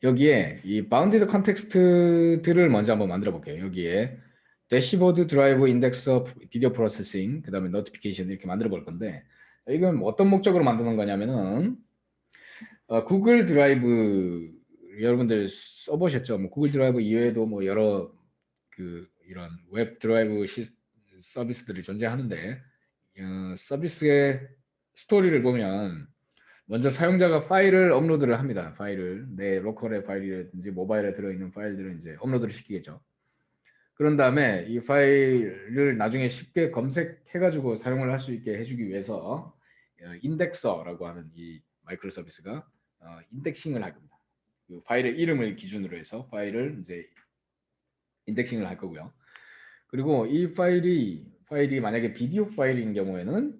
여기에 이 바운디드 컨텍스트들을 먼저 한번 만들어 볼게요. 여기에 대시보드 드라이브 인덱서 비디오 프로세싱 그다음에 노티피케이션 이렇게 만들어 볼 건데 이건 어떤 목적으로 만드는 거냐면은 구글 드라이브 여러분들 써보셨죠? 뭐 구글 드라이브 이외에도 뭐 여러 그 이런 웹 드라이브 서비스들이 존재하는데 서비스의 스토리를 보면 먼저 사용자가 파일을 업로드를 합니다. 파일을 내 로컬의 파일이라든지 모바일에 들어있는 파일들을 이제 업로드를 시키겠죠. 그런 다음에 이 파일을 나중에 쉽게 검색해가지고 사용을 할 수 있게 해주기 위해서 인덱서라고 하는 이 마이크로 서비스가 인덱싱을 할 겁니다. 그 파일의 이름을 기준으로 해서 파일을 이제 인덱싱을 할 거고요. 그리고 이 파일이 만약에 비디오 파일인 경우에는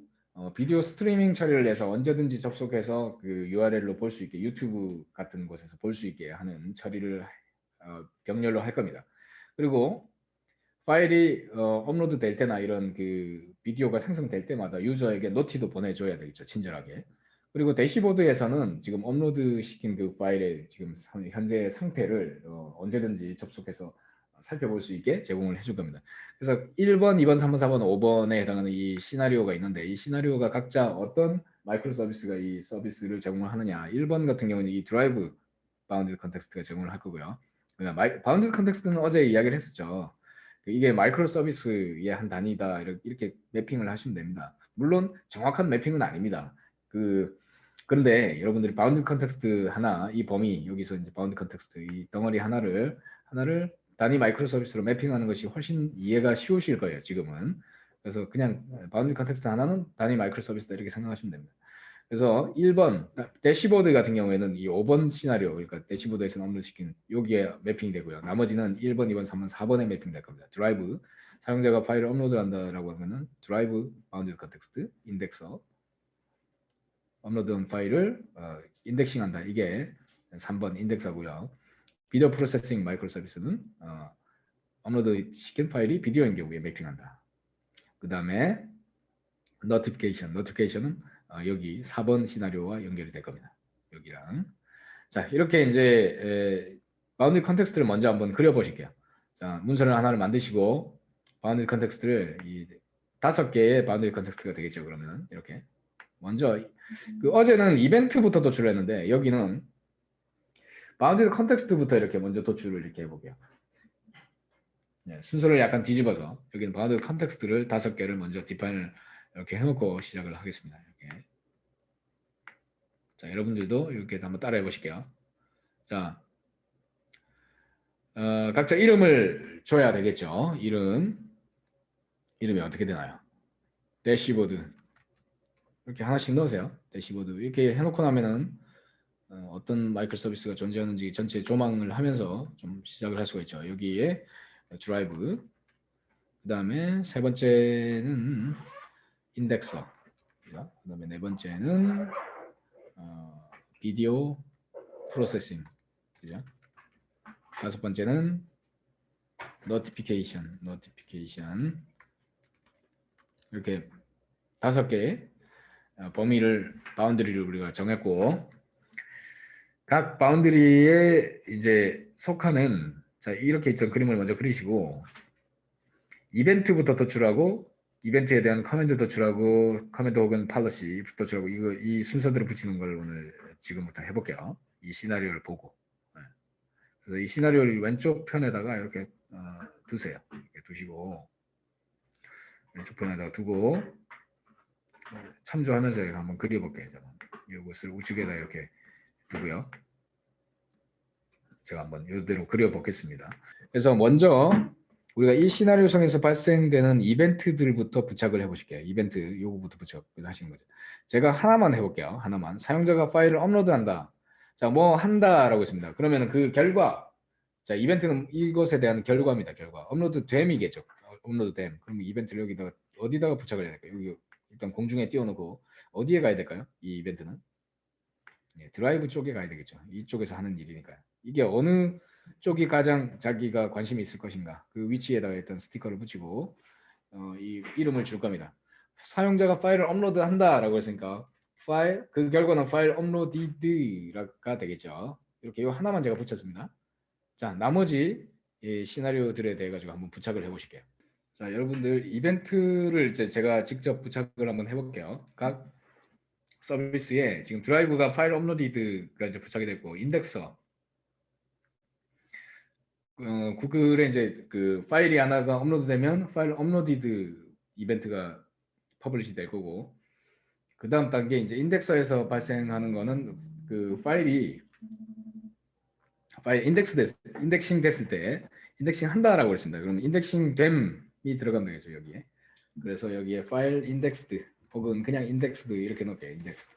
비디오 스트리밍 처리를 해서 언제든지 접속해서 그 URL로 볼 수 있게 유튜브 같은 곳에서 볼 수 있게 하는 처리를 병렬로 할 겁니다. 그리고 파일이 업로드 될 때나 이런 그 비디오가 생성될 때마다 유저에게 노티도 보내줘야 되겠죠. 친절하게. 그리고 대시보드에서는 지금 업로드 시킨 그 파일의 지금 현재 상태를 언제든지 접속해서 살펴볼 수 있게 제공을 해줄 겁니다. 그래서 1번, 2번, 3번, 4번, 5번에 해당하는 이 시나리오가 있는데 이 시나리오가 각자 어떤 마이크로 서비스가 이 서비스를 제공을 하느냐. 1번 같은 경우는 이 드라이브 바운드 컨텍스트가 제공을 할 거고요. 바운드 컨텍스트는 어제 이야기를 했었죠. 이게 마이크로 서비스의 한 단위다 이렇게 매핑을 하시면 됩니다. 물론 정확한 매핑은 아닙니다. 그런데 여러분들이 바운드 컨텍스트 하나 이 범위 여기서 이제 바운드 컨텍스트 이 덩어리 하나를 단위 마이크로 서비스로 매핑하는 것이 훨씬 이해가 쉬우실 거예요. 지금은. 그래서 그냥 바운드 컨텍스트 하나는 단위 마이크로 서비스다 이렇게 생각하시면 됩니다. 그래서 1번 대시보드 같은 경우에는 이 5번 시나리오 그러니까 대시보드에서 업로드시킨 여기에 매핑이 되고요. 나머지는 1번, 2번, 3번, 4번에 매핑 될 겁니다. 드라이브 사용자가 파일을 업로드한다라고 하면은 드라이브 바운드 컨텍스트 인덱서 업로드한 파일을 인덱싱한다. 이게 3번 인덱서고요. 비디오 프로세싱 마이크로 서비스는 업로드 시킨 파일이 비디오인 경우에 매핑한다. 그 다음에 노티피케이션은 여기 4번 시나리오와 연결이 될 겁니다. 여기랑 자 이렇게 이제 바운드 컨텍스트를 먼저 한번 그려보실게요. 자 문서를 하나를 만드시고 바운드 컨텍스트를 이 5개의 바운드 컨텍스트가 되겠죠. 그러면 이렇게 먼저 어제는 이벤트부터 도출을 했는데 여기는 바운드 컨텍스트부터 이렇게 먼저 도출을 이렇게 해볼게요. 네, 순서를 약간 뒤집어서 여기는 바운드 컨텍스트를 5개를 먼저 디파인을 이렇게 해놓고 시작을 하겠습니다. 이렇게. 자, 여러분들도 이렇게 한번 따라해 보실게요. 자, 각자 이름을 줘야 되겠죠. 이름이 어떻게 되나요? 대시보드 이렇게 하나씩 넣으세요. 대시보드 이렇게 해놓고 나면은 어떤 마이크로 서비스가 존재하는지 전체 조망을 하면서 좀 시작을 할 수가 있죠. 여기에 드라이브 그 다음에 세 번째는 인덱서 그 다음에 네 번째는 비디오 프로세싱 그죠? 다섯 번째는 노티피케이션 이렇게 5개의 범위를 바운드리를 우리가 정했고 각 바운드리에 이제 속하는 자 이렇게 있던 그림을 먼저 그리시고 이벤트부터 도출하고 이벤트에 대한 커맨드 도출하고 커맨드 혹은 팔러시 도출하고 이 순서대로 붙이는 걸 오늘 지금부터 해볼게요. 이 시나리오를 보고 그래서 이 시나리오를 왼쪽 편에다가 이렇게 두세요. 이렇게 두시고 왼쪽 편에다가 두고 참조하면서 이렇게 한번 그려볼게요. 이것을 우측에다 이렇게 두고요. 제가 한번 이대로 그려보겠습니다. 그래서 먼저 우리가 이 시나리오 속에서 발생되는 이벤트들부터 부착을 해보실게요. 이벤트 요거부터 부착을 하시는 거죠. 제가 하나만 해볼게요. 하나만. 사용자가 파일을 업로드한다. 자, 뭐 한다라고 했습니다. 그러면 그 결과 자, 이벤트는 이것에 대한 결과입니다. 결과. 업로드 됨이겠죠. 업로드 됨. 그럼 이벤트를 여기다가 어디다가 부착을 해야 될까요? 여기 일단 공중에 띄워놓고 어디에 가야 될까요? 이 이벤트는 드라이브 쪽에 가야 되겠죠. 이쪽에서 하는 일이니까요. 이게 어느 쪽이 가장 자기가 관심이 있을 것인가 그 위치에다가 일단 스티커를 붙이고 이 이름을 줄 겁니다. 사용자가 파일을 업로드한다라고 했으니까 파일 그 결과는 파일 업로디드가 되겠죠. 이렇게 이 하나만 제가 붙였습니다. 자, 나머지 이 시나리오들에 대해 가지고 한번 부착을 해보실게요. 자, 여러분들 이벤트를 이제 제가 직접 부착을 한번 해볼게요. 각 서비스에 지금 드라이브가 파일 업로디드가 이제 부착이 됐고 인덱서 구글에 이제 그 파일이 하나가 업로드되면 파일 업로디드 이벤트가 퍼블리시 될 거고 그 다음 단계 이제 인덱서에서 발생하는 거는 그 파일 인덱싱 됐을 때 인덱싱 한다라고 그랬습니다. 그러면 인덱싱 됨이 들어가면 되겠죠 여기에. 그래서 여기에 파일 인덱스드 혹은 그냥 인덱스드 이렇게 넣을게요. 인덱스.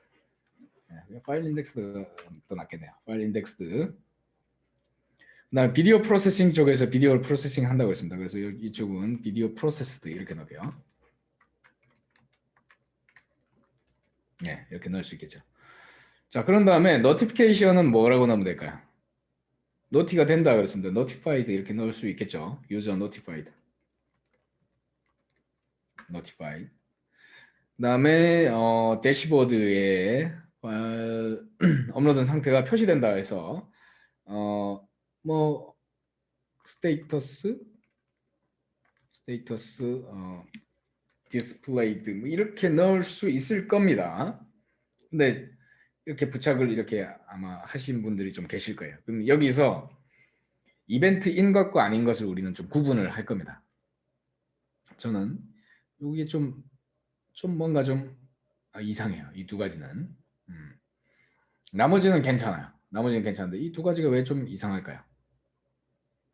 네, 파일 인덱스드 더 낫겠네요. 파일 인덱스드. 그다음 비디오 프로세싱 쪽에서 비디오를 프로세싱 한다고 했습니다. 그래서 이쪽은 비디오 프로세스드 이렇게 넣을게요. 네, 이렇게 넣을 수 있겠죠. 자, 그런 다음에 노티피케이션은 뭐라고 넣으면 될까요? 노티가 된다 그랬습니다. notified 이렇게 넣을 수 있겠죠. user notified. notified. 그다음에 대시보드에 업로드 상태가 표시된다 해서 뭐 스테이터스 displayed 뭐 이렇게 넣을 수 있을 겁니다. 근데 이렇게 부착을 이렇게 아마 하신 분들이 좀 계실 거예요. 그럼 여기서 이벤트인 것과 아닌 것을 우리는 좀 구분을 할 겁니다. 저는 이게 좀 뭔가 좀 이상해요. 이 두 가지는. 나머지는 괜찮아요. 나머지는 괜찮은데 이 두 가지가 왜 좀 이상할까요?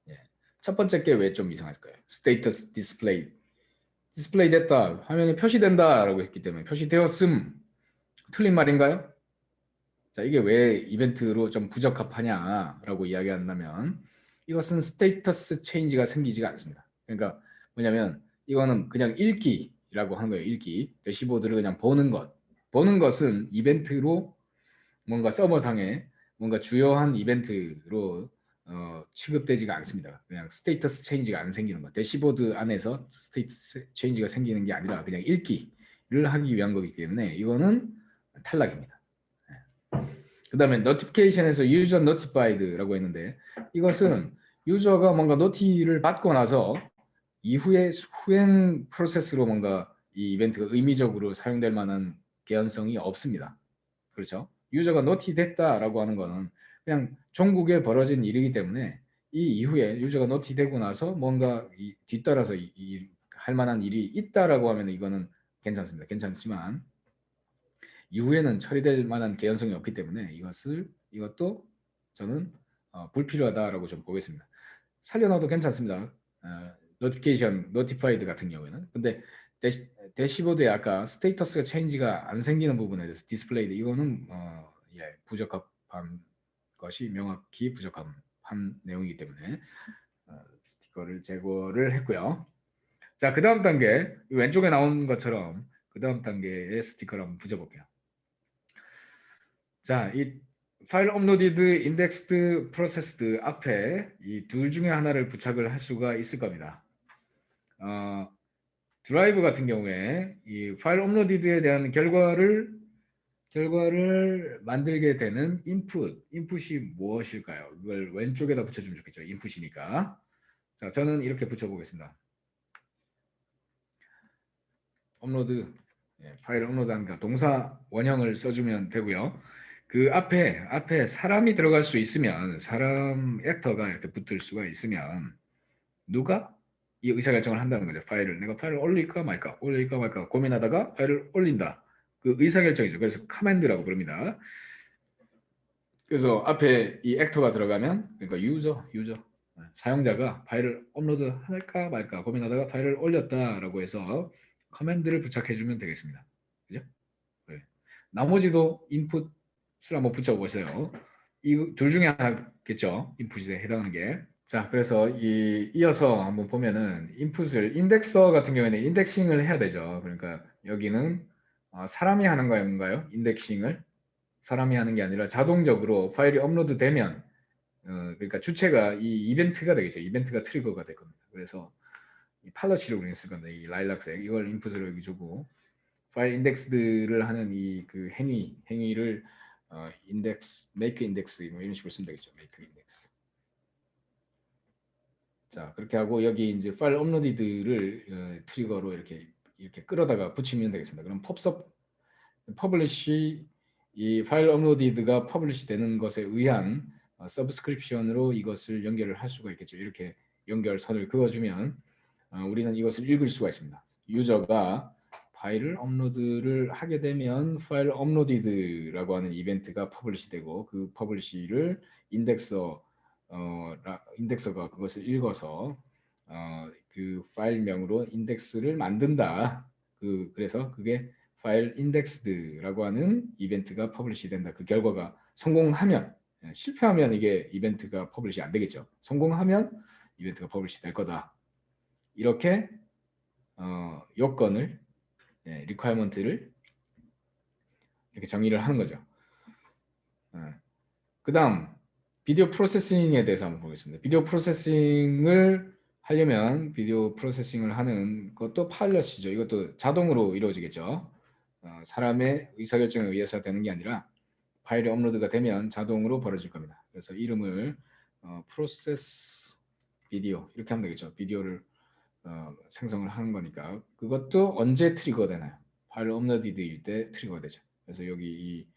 예. 첫 번째 게 왜 좀 이상할까요? 스테이터스 디스플레이 됐다. 화면에 표시된다라고 했기 때문에 표시되었음. 틀린 말인가요? 자, 이게 왜 이벤트로 좀 부적합하냐라고 이야기한다면 이것은 스테이터스 체인지가 생기지가 않습니다. 그러니까 뭐냐면 이거는 그냥 읽기라고 하는 거예요. 읽기. 대시보드를 그냥 보는 것. 보는 것은 이벤트로 뭔가 서버상에 뭔가 주요한 이벤트로 취급되지가 않습니다. 그냥 스테이터스 체인지가 안 생기는 것. 대시보드 안에서 스테이터스 체인지가 생기는 게 아니라 그냥 읽기를 하기 위한 거기 때문에 이거는 탈락입니다. 그 다음에 노티피케이션에서 유저 노티파이드라고 했는데 이것은 유저가 뭔가 노티를 받고 나서 이후에 후행 프로세스로 뭔가 이 이벤트가 의미적으로 사용될 만한 개연성이 없습니다. 그렇죠? 유저가 노티됐다라고 하는 거는 그냥 종국에 벌어진 일이기 때문에 이 이후에 유저가 노티되고 나서 뭔가 뒤따라서 할 만한 일이 있다라고 하면 이거는 괜찮습니다. 괜찮지만 이후에는 처리될 만한 개연성이 없기 때문에 이것도 저는 불필요하다라고 좀 보겠습니다. 살려놔도 괜찮습니다. 노티피케이션, 노티파이드 같은 경우에는. 근데 대시보드에 아까 스테이터스가 체인지가 안 생기는 부분에 대해서 디스플레이드 이거는 부적합한 것이 명확히 부적합한 내용이기 때문에 스티커를 제거를 했고요. 자, 그 다음 단계 왼쪽에 나온 것처럼 그 다음 단계의 스티커를 한번 붙여볼게요. 자, 이 파일 업로디드, 인덱스드, 프로세스드 앞에 이 둘 중에 하나를 부착을 할 수가 있을 겁니다. 드라이브 같은 경우에 이 파일 업로디드에 대한 결과를 만들게 되는 인풋이 무엇일까요? 이걸 왼쪽에다 붙여주면 좋겠죠. 인풋이니까. 자, 저는 이렇게 붙여보겠습니다. 업로드, 파일 업로드하니까 동사 원형을 써주면 되고요. 그 앞에 사람이 들어갈 수 있으면 사람 액터가 이렇게 붙을 수가 있으면 누가 이 의사결정을 한다는 거죠. 내가 파일을 올릴까 말까 고민하다가 파일을 올린다. 그 의사결정이죠. 그래서 커맨드라고 부릅니다. 그래서 앞에 이 액터가 들어가면 그러니까 유저 사용자가 파일을 업로드 할까 말까 고민하다가 파일을 올렸다라고 해서 커맨드를 부착해주면 되겠습니다. 그죠? 네. 나머지도 인풋을 한번 붙여보세요. 이 둘 중에 하나겠죠. 인풋에 해당하는 게. 자, 그래서 이어서 한번 보면은 인풋을 인덱서 같은 경우에는 인덱싱을 해야 되죠. 그러니까 여기는 사람이 하는 건가요? 인덱싱을 사람이 하는 게 아니라 자동적으로 파일이 업로드 되면 그러니까 주체가 이 이벤트가 되겠죠. 이벤트가 트리거가 될 겁니다. 그래서 이 팔러시를 우리는 쓸 건데 이 라일락색 이걸 인풋으로 여기 주고 파일 인덱스를 하는 이 그 행위를 인덱스, make 인덱스 뭐 이런 식으로 쓰면 되겠죠. make 인덱스. 자, 그렇게 하고 여기 이제 파일 업로디드를 트리거로 이렇게 끌어다가 붙이면 되겠습니다. 그럼 퍼블리시 이 파일 업로디드가 퍼블리시 되는 것에 의한 서브스크립션으로 이것을 연결을 할 수가 있겠죠. 이렇게 연결선을 그어주면 우리는 이것을 읽을 수가 있습니다. 유저가 파일을 업로드를 하게 되면 파일 업로디드라고 하는 이벤트가 퍼블리시 되고 그 퍼블리시를 인덱서가 그것을 읽어서 그 파일명으로 인덱스를 만든다. 그래서 그게 파일 인덱스드라고 하는 이벤트가 퍼블리시 된다. 그 결과가 성공하면 실패하면 이게 이벤트가 퍼블리시 안 되겠죠. 성공하면 이벤트가 퍼블리시 될 거다. 이렇게 요건을 리퀘어먼트를 이렇게 정의를 하는 거죠. 그다음 비디오 프로세싱에 대해서 한번 보겠습니다. 비디오 프로세싱을 하려면 비디오 프로세싱을 하는 것도 파일럿이죠. 이것도 자동으로 이루어지겠죠. 사람의 의사결정에 의해서 되는 게 아니라 파일이 업로드가 되면 자동으로 벌어질 겁니다. 그래서 이름을 프로세스 비디오 이렇게 하면 되겠죠. 비디오를 생성을 하는 거니까 그것도 언제 트리거 되나요? 파일 업로드일 때 트리거 되죠. 그래서 여기 이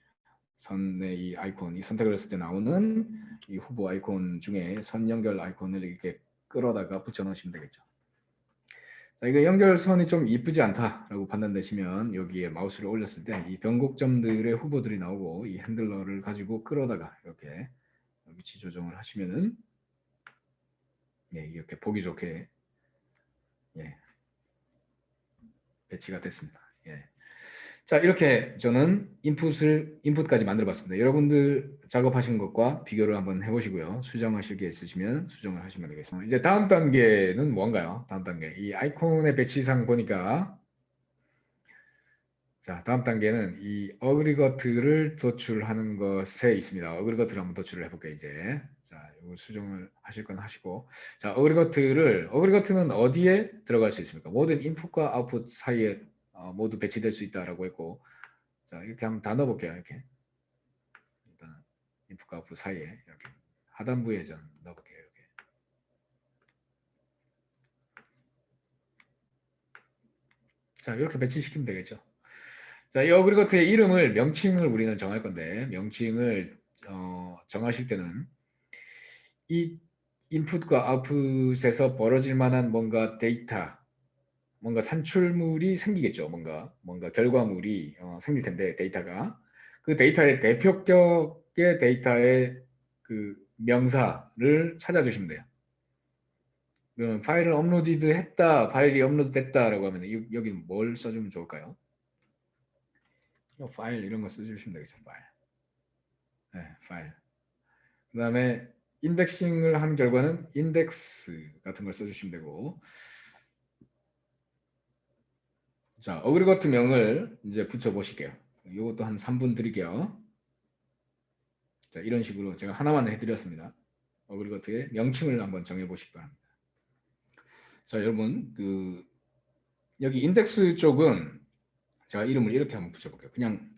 선의 이 아이콘, 이 선택을 했을 때 나오는 이 후보 아이콘 중에 선 연결 아이콘을 이렇게 끌어다가 붙여 넣으시면 되겠죠. 자, 이거 연결선이 좀 이쁘지 않다라고 판단되시면 여기에 마우스를 올렸을 때 이 변곡점들의 후보들이 나오고 이 핸들러를 가지고 끌어다가 이렇게 위치 조정을 하시면은 이렇게 보기 좋게 배치가 됐습니다. 자, 이렇게 저는 인풋까지 만들어봤습니다. 여러분들 작업하신 것과 비교를 한번 해보시고요. 수정하실 게 있으시면 수정을 하시면 되겠습니다. 이제 다음 단계는 뭔가요? 다음 단계. 이 아이콘의 배치상 보니까 자, 다음 단계는 이 어그리거트를 도출하는 것에 있습니다. 어그리거트를 한번 도출을 해볼게요, 이제. 자, 이거 수정을 하실 건 하시고. 자, 어그리거트는 어디에 들어갈 수 있습니까? 모든 인풋과 아웃풋 사이에 모두 배치될 수 있다라고 했고. 자, 이렇게 한번 다 넣어볼게요, 이렇게. 일단 인풋과 아웃풋 사이에 이렇게 하단부에 좀 넣어볼게요, 이렇게. 자, 이렇게 배치시키면 되겠죠. 자, 이 어그리거트의 이름을 명칭을 우리는 정할 건데 명칭을 정하실 때는 이 인풋과 아웃풋에서 벌어질 만한 뭔가 데이터, 뭔가 산출물이 생기겠죠. 뭔가 결과물이 생길 텐데 데이터가 그 데이터의 대표격의 데이터의 그 명사를 찾아주시면 돼요. 그러면 파일을 업로드 했다, 파일이 업로드 됐다라고 하면 여기 뭘 써주면 좋을까요? 파일 이런 거 써주시면 되겠죠. 파일. 파일. 그 다음에 인덱싱을 한 결과는 인덱스 같은 걸 써주시면 되고 자, 어그리거트 명을 이제 붙여보실게요. 이것도 한 3분 드릴게요. 자, 이런 식으로 제가 하나만 해드렸습니다. 어그리거트의 명칭을 한번 정해보시기 바랍니다. 자, 여러분 여기 인덱스 쪽은 제가 이름을 이렇게 한번 붙여볼게요. 그냥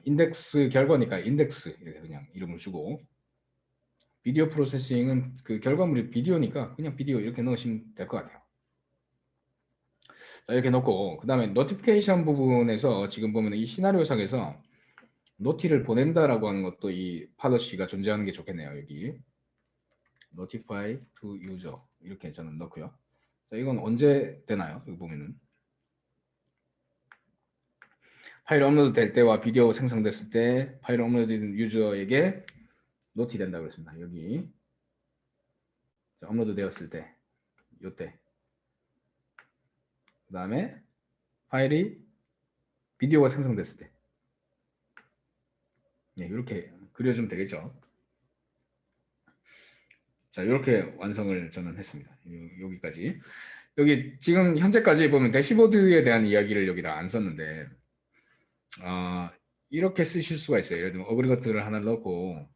인덱스 결과니까 인덱스 이렇게 그냥 이름을 주고 비디오 프로세싱은 그 결과물이 비디오니까 그냥 비디오 이렇게 넣으시면 될 것 같아요. 자, 이렇게 넣고 그 다음에 노티피케이션 부분에서 지금 보면 이 시나리오상에서 노티를 보낸다라고 하는 것도 이 팔러시가 존재하는 게 좋겠네요. 여기 notify to user 이렇게 저는 넣고요. 자, 이건 언제 되나요? 여기 보면은 파일 업로드 될 때와 비디오 생성됐을 때 파일 업로드된 유저에게 노티 된다고 그랬습니다. 여기 자, 업로드 되었을 때 요때 그 다음에 파일이 비디오가 생성됐을 때 이렇게 그려주면 되겠죠. 자, 이렇게 완성을 저는 했습니다. 여기까지. 여기 지금 현재까지 보면 대시보드에 대한 이야기를 여기다 안 썼는데 이렇게 쓰실 수가 있어요. 예를 들면 어그리거트를 하나 넣고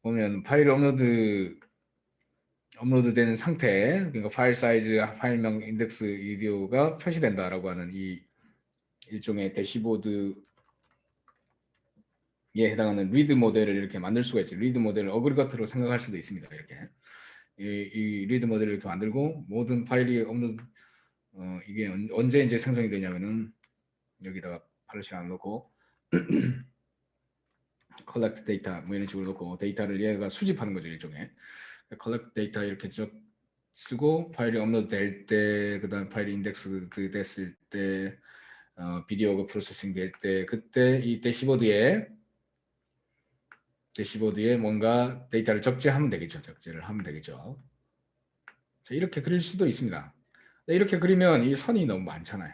보면 파일 업로드된 상태, 그러니까 파일 사이즈, 파일명, 인덱스, 비디오가 표시된다라고 하는 이 일종의 대시보드 해당하는 리드 모델을 이렇게 만들 수가 있죠. 리드 모델을 어그리거트로 생각할 수도 있습니다. 이렇게 이 리드 모델을 이렇게 만들고 모든 파일이 업로드 이게 언제 이제 생성이 되냐면은 여기다가 파일을 하나 넣고 collect data 뭐 이런 식으로 넣고 데이터를 얘가 수집하는 거죠. 일종의 collect data 이렇게 쭉 쓰고 파일이 업로드 될 때 그다음 파일이 인덱스 됐을 때 비디오가 프로세싱 될 때 그때 이 대시보드에 뭔가 데이터를 적재하면 되겠죠. 적재를 하면 되겠죠. 자, 이렇게 그릴 수도 있습니다. 이렇게 그리면 이 선이 너무 많잖아요.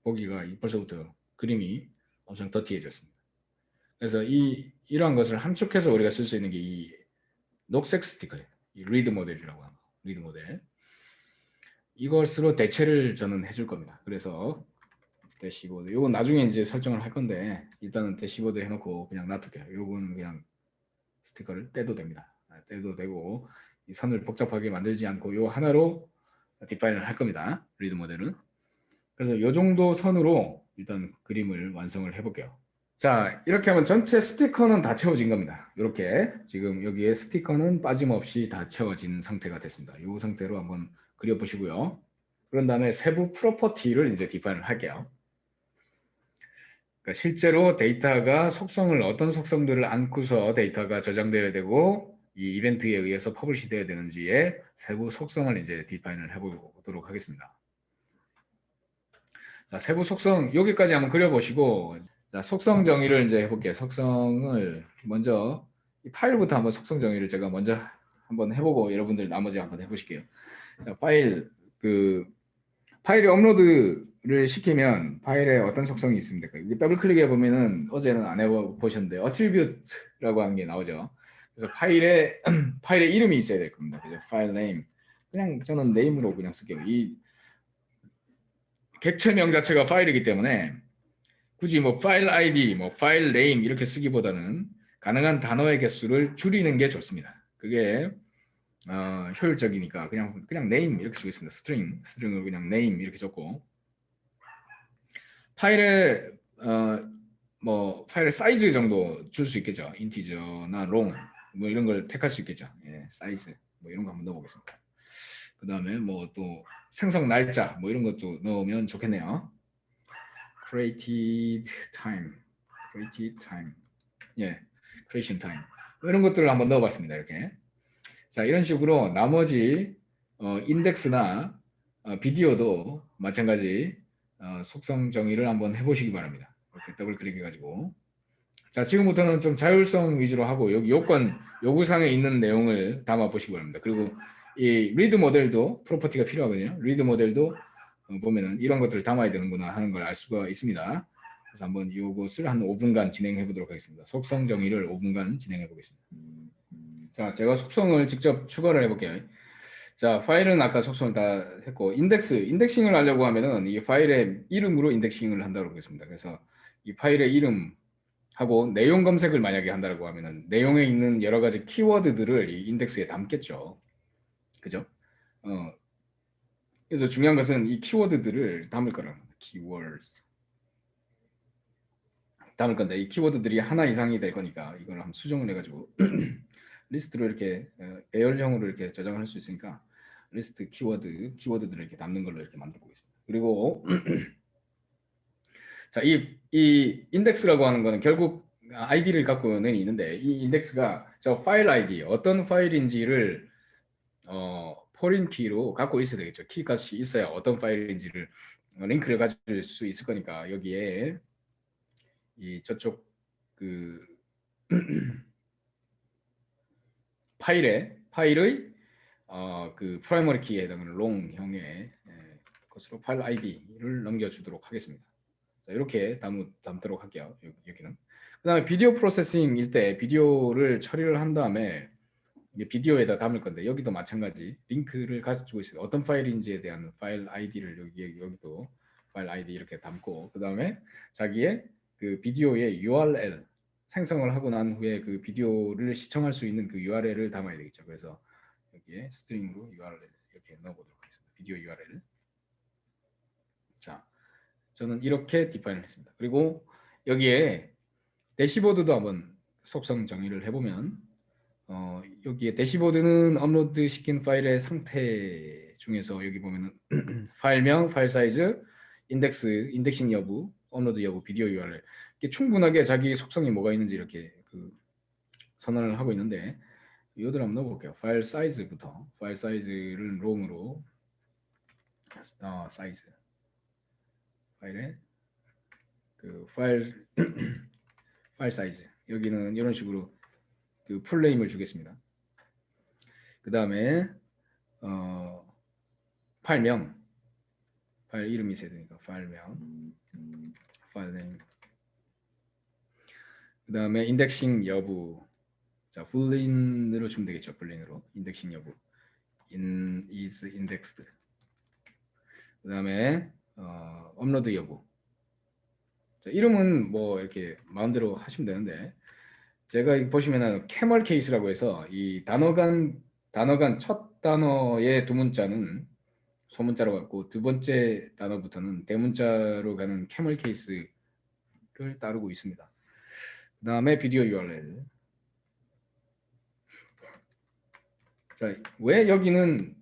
보기가 벌써부터 그림이 엄청 더티해졌습니다. 그래서 이러한 것을 함축해서 우리가 쓸 수 있는 게 이 녹색 스티커예요. 이 리드 모델이라고 하는 거. 리드 모델. 이것으로 대체를 저는 해줄 겁니다. 그래서 대시보드. 이건 나중에 이제 설정을 할 건데 일단은 대시보드 해놓고 그냥 놔둘게요. 이건 그냥 스티커를 떼도 됩니다. 떼도 되고 이 선을 복잡하게 만들지 않고 이 하나로 디파인을 할 겁니다. 리드 모델은. 그래서 이 정도 선으로 일단 그림을 완성을 해볼게요. 자, 이렇게 하면 전체 스티커는 다 채워진 겁니다. 이렇게 지금 여기에 스티커는 빠짐없이 다 채워진 상태가 됐습니다. 이 상태로 한번 그려보시고요. 그런 다음에 세부 프로퍼티를 이제 디파인을 할게요. 그러니까 실제로 데이터가 속성을 어떤 속성들을 안고서 데이터가 저장되어야 되고 이 이벤트에 의해서 퍼블리시 되어야 되는지의 세부 속성을 이제 디파인을 해보도록 하겠습니다. 자, 세부 속성 여기까지 한번 그려보시고 자, 속성 정의를 이제 해볼게요. 속성을 먼저 이 파일부터 한번 속성 정의를 제가 먼저 한번 해보고 여러분들 나머지 한번 해보실게요. 자, 파일이 업로드를 시키면 파일에 어떤 속성이 있습니까? 이게 더블 클릭해 보면은 어제는 안 해보셨는데 attribute라고 하는 게 나오죠. 그래서 파일의 이름이 있어야 될 겁니다. 그죠? 파일 네임. 그냥 저는 네임으로 그냥 쓸게요. 이 객체명 자체가 파일이기 때문에 굳이 뭐 파일 아이디, 뭐 파일 네임 이렇게 쓰기보다는 가능한 단어의 개수를 줄이는 게 좋습니다. 그게 효율적이니까 그냥 name 이렇게 쓰겠습니다. 스트링을 그냥 name 이렇게 적고 파일의 파일의 사이즈 정도 줄 수 있겠죠. 인티저나 long 뭐 이런 걸 택할 수 있겠죠. 예, 사이즈 뭐 이런 거 한번 넣어보겠습니다. 그 다음에 뭐 또 생성 날짜 뭐 이런 것도 넣으면 좋겠네요. created time, 예, creation time 뭐 이런 것들을 한번 넣어봤습니다. 이렇게. 자, 이런 식으로 나머지 인덱스나 비디오도 마찬가지 속성 정의를 한번 해보시기 바랍니다. 이렇게 더블 클릭해가지고 자, 지금부터는 좀 자율성 위주로 하고 여기 요구사항에 있는 내용을 담아 보시기 바랍니다. 그리고 이 리드 모델도 프로퍼티가 필요하거든요. 리드 모델도 보면은 이런 것들을 담아야 되는구나 하는 걸 알 수가 있습니다. 그래서 한번 이것을 한 5분간 진행해 보도록 하겠습니다. 속성 정의를 5분간 진행해 보겠습니다. 자, 제가 속성을 직접 추가를 해볼게요. 자, 파일은 아까 속성을 다 했고 인덱싱을 하려고 하면은 이 파일의 이름으로 인덱싱을 한다고 하겠습니다. 그래서 이 파일의 이름하고 내용 검색을 만약에 한다고 하면은 내용에 있는 여러 가지 키워드들을 이 인덱스에 담겠죠. 그죠? 그래서 중요한 것은 이 키워드들을 담을 거라는 겁니다. keywords. 담을 건데 이 키워드들이 하나 이상이 될 거니까 이걸 한번 수정을 해가지고 리스트로 이렇게 배열형으로 이렇게 저장을 할 수 있으니까 리스트 키워드들을 이렇게 담는 걸로 이렇게 만들어 보겠습니다. 그리고 자, 이 인덱스라고 하는 거는 결국 아이디를 갖고는 있는데 이 인덱스가 저 파일 아이디 어떤 파일인지를 포린 키로 갖고 있어야 되겠죠. 키 값이 있어야 어떤 파일인지를 링크를 가질 수 있을 거니까 여기에 이 저쪽 그 파일의 그 프라이머리 키에 해당하는 롱형의 것으로 파일 아이디를 넘겨주도록 하겠습니다. 자, 이렇게 담도록 할게요. 여기는. 그다음에 비디오 프로세싱일 때 비디오를 처리를 한 다음에 비디오에다 담을 건데 여기도 마찬가지 링크를 가지고 있어요. 어떤 파일인지에 대한 파일 아이디를 여기도 파일 아이디 이렇게 담고 그다음에 자기의 그 비디오의 URL 생성을 하고 난 후에 그 비디오를 시청할 수 있는 그 URL을 담아야 되겠죠. 그래서 여기에 스트링으로 URL 이렇게 넣어보도록 하겠습니다. 비디오 URL. 자, 저는 이렇게 디파인을 했습니다. 그리고 여기에 대시보드도 한번 속성 정의를 해보면 여기에 대시보드는 업로드 시킨 파일의 상태 중에서 여기 보면은 파일명, 파일 사이즈, 인덱싱 여부, 업로드 여부, 비디오 URL 이게 충분하게 자기 속성이 뭐가 있는지 이렇게 선언을 하고 있는데 이것들 한번 넣어볼게요. 파일 사이즈부터 파일 사이즈를 롱으로 사이즈 파일에 파일 파일 사이즈 여기는 이런 식으로 풀네임을 주겠습니다. 그 다음에 파일명 파일 이름이 있어야 되니까 파일명 파일네임 그 다음에 인덱싱 여부 자 boolean으로 주면 되겠죠. boolean으로 인덱싱 여부 is indexed 그 다음에 업로드 여부 자, 이름은 뭐 이렇게 마음대로 하시면 되는데 제가 보시면은 캐멀 케이스라고 해서 이 단어간 첫 단어의 두 문자는 소문자로 갔고 두 번째 단어부터는 대문자로 가는 캐멀 케이스를 따르고 있습니다. 그 다음에 비디오 URL 자, 왜 여기는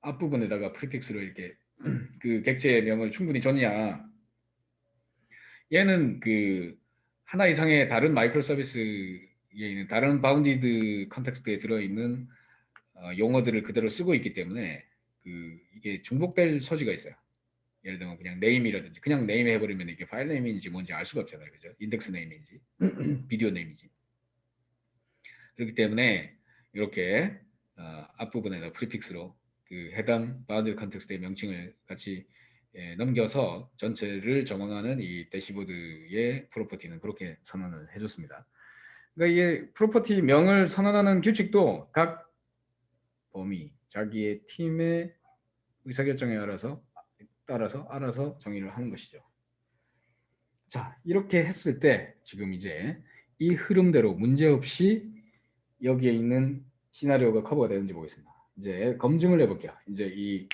앞부분에다가 프리픽스로 이렇게 그 객체명을 충분히 줬냐 얘는 하나 이상의 다른 마이크로 서비스에 있는 다른 바운디드 컨텍스트에 들어있는 용어들을 그대로 쓰고 있기 때문에 이게 중복될 소지가 있어요. 예를 들면 그냥 네임이라든지 그냥 네임 해버리면 이게 파일 네임인지 뭔지 알 수가 없잖아요. 그죠? 인덱스 네임인지 비디오 네임인지 그렇기 때문에 이렇게 앞부분에다 프리픽스로 해당 바운디드 컨텍스트의 명칭을 같이 넘겨서 전체를 정황하는 이 대시보드의 프로퍼티는 그렇게 선언을 해줬습니다. 그러니까 이게 프로퍼티 명을 선언하는 규칙도 각 범위, 자기의 팀의 의사결정에 따라서 알아서 정의를 하는 것이죠. 자, 이렇게 했을 때 지금 이제 이 흐름대로 문제없이 여기에 있는 시나리오가 커버가 되는지 보겠습니다. 이제 검증을 해볼게요. 이제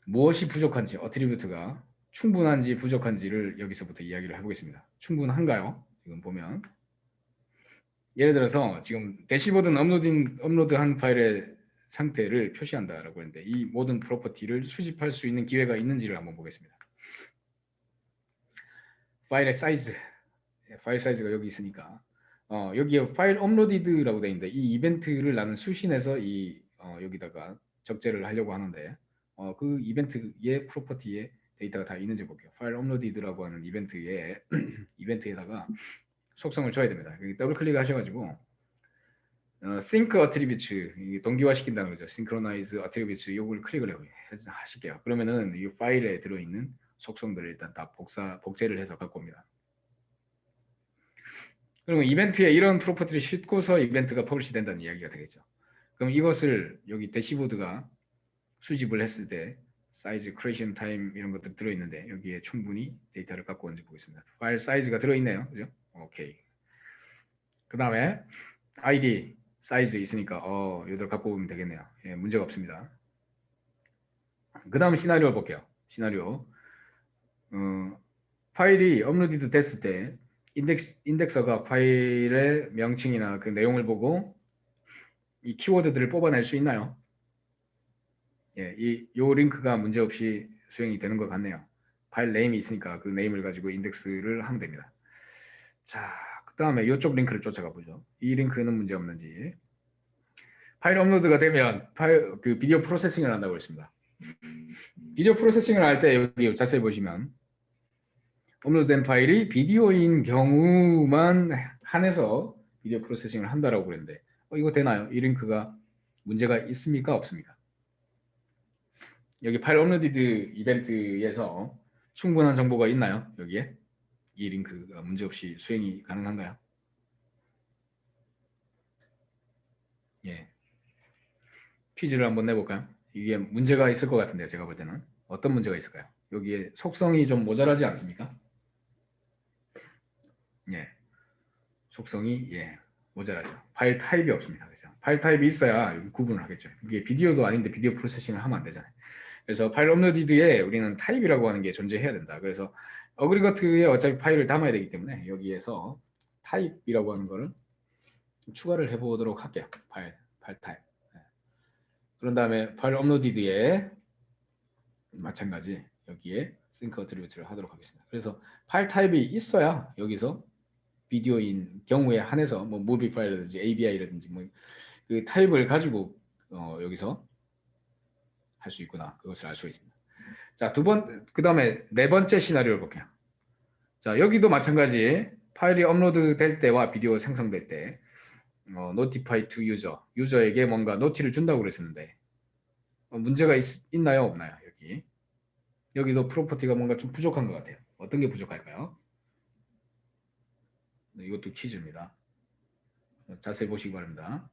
무엇이 부족한지, 어트리뷰트가 충분한지 부족한지를 여기서부터 이야기를 해보겠습니다. 충분한가요? 지금 보면 예를 들어서 지금 대시보드는 업로드한 파일의 상태를 표시한다라고 했는데 이 모든 프로퍼티를 수집할 수 있는 기회가 있는지를 한번 보겠습니다. 파일의 사이즈, 파일 사이즈가 여기 있으니까 여기에 파일 업로디드라고 되어 있는데 이 이벤트를 나는 수신해서 여기다가 적재를 하려고 하는데 그 이벤트의 프로퍼티에 데이터가 다 있는지 볼게요. 파일 업로디드라고 하는 이벤트에다가 속성을 줘야 됩니다. 더블 클릭 하셔가지고 sync attributes 동기화 시킨다는 거죠. synchronize attributes 요걸 클릭을 하실게요. 그러면은 이 파일에 들어있는 속성들을 일단 다 복제를 해서 갖고 옵니다. 그러면 이벤트에 이런 프로퍼티를 싣고서 이벤트가 퍼블리시 된다는 이야기가 되겠죠. 그럼 이것을 여기 대시보드가 수집을 했을 때 사이즈, 크리에이션 타임 이런 것들 들어있는데 여기에 충분히 데이터를 갖고 온지 보겠습니다. 파일 사이즈가 들어있네요. 그죠? 오케이. 그 다음에 ID 사이즈 있으니까 이들 갖고 오면 되겠네요. 예, 문제가 없습니다. 그 다음 시나리오를 볼게요. 시나리오 파일이 업로드 됐을 때 인덱서가 파일의 명칭이나 그 내용을 보고 이 키워드들을 뽑아낼 수 있나요? 예, 요 링크가 문제없이 수행이 되는 것 같네요. 파일 네임이 있으니까 그 네임을 가지고 인덱스를 하면 됩니다. 자, 그 다음에 이쪽 링크를 쫓아가 보죠. 이 링크는 문제 없는지. 파일 업로드가 되면 비디오 프로세싱을 한다고 했습니다. 비디오 프로세싱을 할 때 여기 자세히 보시면 업로드된 파일이 비디오인 경우만 한해서 비디오 프로세싱을 한다라고 그랬는데 이거 되나요? 이 링크가 문제가 있습니까? 없습니까? 여기 파일 업로디드 이벤트에서 충분한 정보가 있나요? 여기에 이 링크가 문제없이 수행이 가능한가요? 예. 퀴즈를 한번 내볼까요? 이게 문제가 있을 것 같은데요. 제가 볼 때는 어떤 문제가 있을까요? 여기에 속성이 좀 모자라지 않습니까? 예. 속성이 모자라죠. 파일 타입이 없습니다. 그죠? 파일 타입이 있어야 여기 구분을 하겠죠. 이게 비디오도 아닌데 비디오 프로세싱을 하면 안 되잖아요. 그래서 파일 업로디드에 우리는 타입이라고 하는 게 존재해야 된다. 그래서 어그리거트에 어차피 파일을 담아야 되기 때문에 여기에서 타입이라고 하는 거를 추가를 해보도록 할게요. 파일 타입. 네. 그런 다음에 파일 업로디드에 마찬가지 여기에 싱크 어트리뷰트를 하도록 하겠습니다. 그래서 파일 타입이 있어야 여기서 비디오인 경우에 한해서 뭐 무비 파일이라든지 ABI라든지 뭐 그 타입을 가지고 여기서 할 수 있구나. 그것을 알 수 있습니다. 자, 그 다음에 네 번째 시나리오를 볼게요. 자, 여기도 마찬가지 파일이 업로드 될 때와 비디오 생성될 때 notify to user, 유저에게 뭔가 노티를 준다고 그랬었는데 문제가 있나요? 없나요? 여기도 프로퍼티가 뭔가 좀 부족한 것 같아요. 어떤 게 부족할까요? 네, 이것도 퀴즈입니다. 자세히 보시기 바랍니다.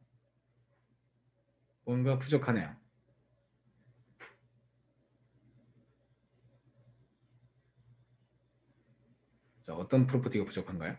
뭔가 부족하네요. 자, 어떤 프로퍼티가 부족한가요?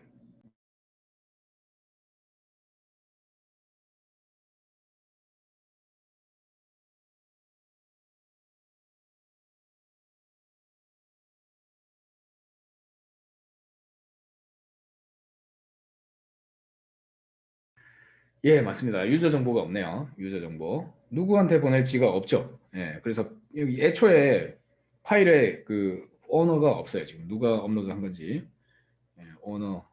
예, 맞습니다. 유저 정보가 없네요. 유저 정보. 누구한테 보낼지가 없죠. 예, 그래서 여기 애초에 파일에 그 오너가 없어요. 지금 누가 업로드한 건지. 예, 오너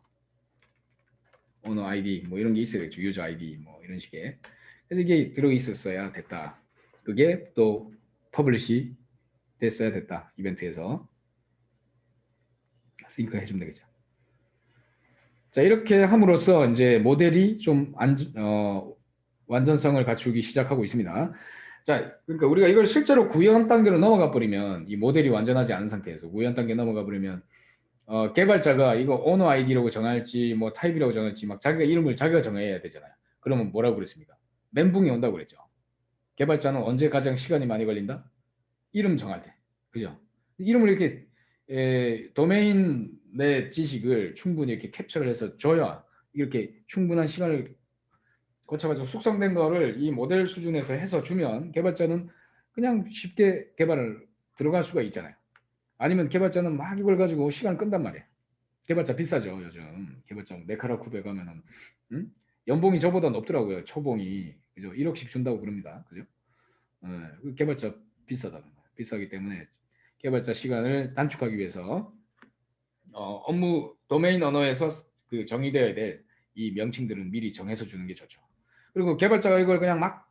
아이디 뭐 이런 게 있어야 되겠죠. 유저 아이디 뭐 이런 식의. 그래서 이게 들어 있었어야 됐다. 그게 또 퍼블리시 됐어야 됐다. 이벤트에서 싱크 해주면 되겠죠. 자, 이렇게 함으로써 이제 모델이 좀 완전성을 갖추기 시작하고 있습니다. 자, 그러니까 우리가 이걸 실제로 구현 단계로 넘어가 버리면 이 모델이 완전하지 않은 상태에서 구현 단계 넘어가 버리면 개발자가 이거 오너 아이디라고 정할지 뭐 타입이라고 정할지 막 자기가 이름을 자기가 정해야 되잖아요. 그러면 뭐라고 그랬습니까? 멘붕이 온다고 그랬죠. 개발자는 언제 가장 시간이 많이 걸린다? 이름 정할 때. 그죠? 이름을 이렇게 도메인 내 지식을 충분히 이렇게 캡처를 해서 줘야 이렇게 충분한 시간을 거쳐가지고 숙성된 거를 이 모델 수준에서 해서 주면 개발자는 그냥 쉽게 개발을 들어갈 수가 있잖아요. 아니면 개발자는 막 이걸 가지고 시간 끈단 말이에요. 개발자 비싸죠, 요즘. 개발자 네카라 쿠베 가면은 연봉이 저보다 높더라고요. 초봉이. 그죠? 1억씩 준다고 그럽니다. 그죠? 개발자 비싸다. 비싸기 때문에 개발자 시간을 단축하기 위해서 업무 도메인 언어에서 그 정의되어야 될 이 명칭들은 미리 정해서 주는 게 좋죠. 그리고 개발자가 이걸 그냥 막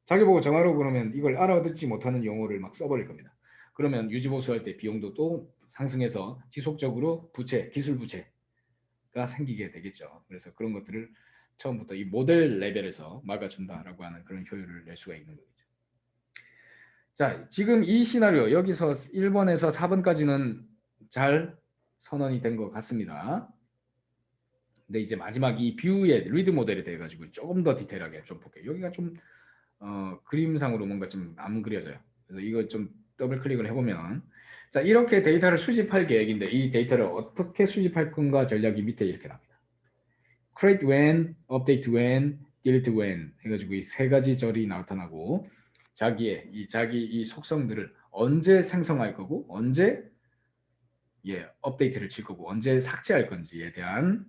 자기 보고 정하라고 그러면 이걸 알아듣지 못하는 용어를 막 써버릴 겁니다. 그러면 유지보수할 때 비용도 또 상승해서 지속적으로 기술 부채가 생기게 되겠죠. 그래서 그런 것들을 처음부터 이 모델 레벨에서 막아준다라고 하는 그런 효율을 낼 수가 있는 거죠. 자, 지금 이 시나리오 여기서 1번에서 4번까지는 잘 선언이 된 것 같습니다. 근데 이제 마지막 이 뷰의 리드 모델에 대해 가지고 조금 더 디테일하게 좀 볼게요. 여기가 좀 그림상으로 뭔가 좀 안 그려져요. 그래서 이거 좀 더블 클릭을 해보면 자, 이렇게 데이터를 수집할 계획인데 이 데이터를 어떻게 수집할 건가 전략이 밑에 이렇게 나옵니다. create when, update when, delete when 해가지고 이 세 가지 절이 나타나고 자기 이 속성들을 언제 생성할 거고 언제 업데이트를 칠 거고 언제 삭제할 건지에 대한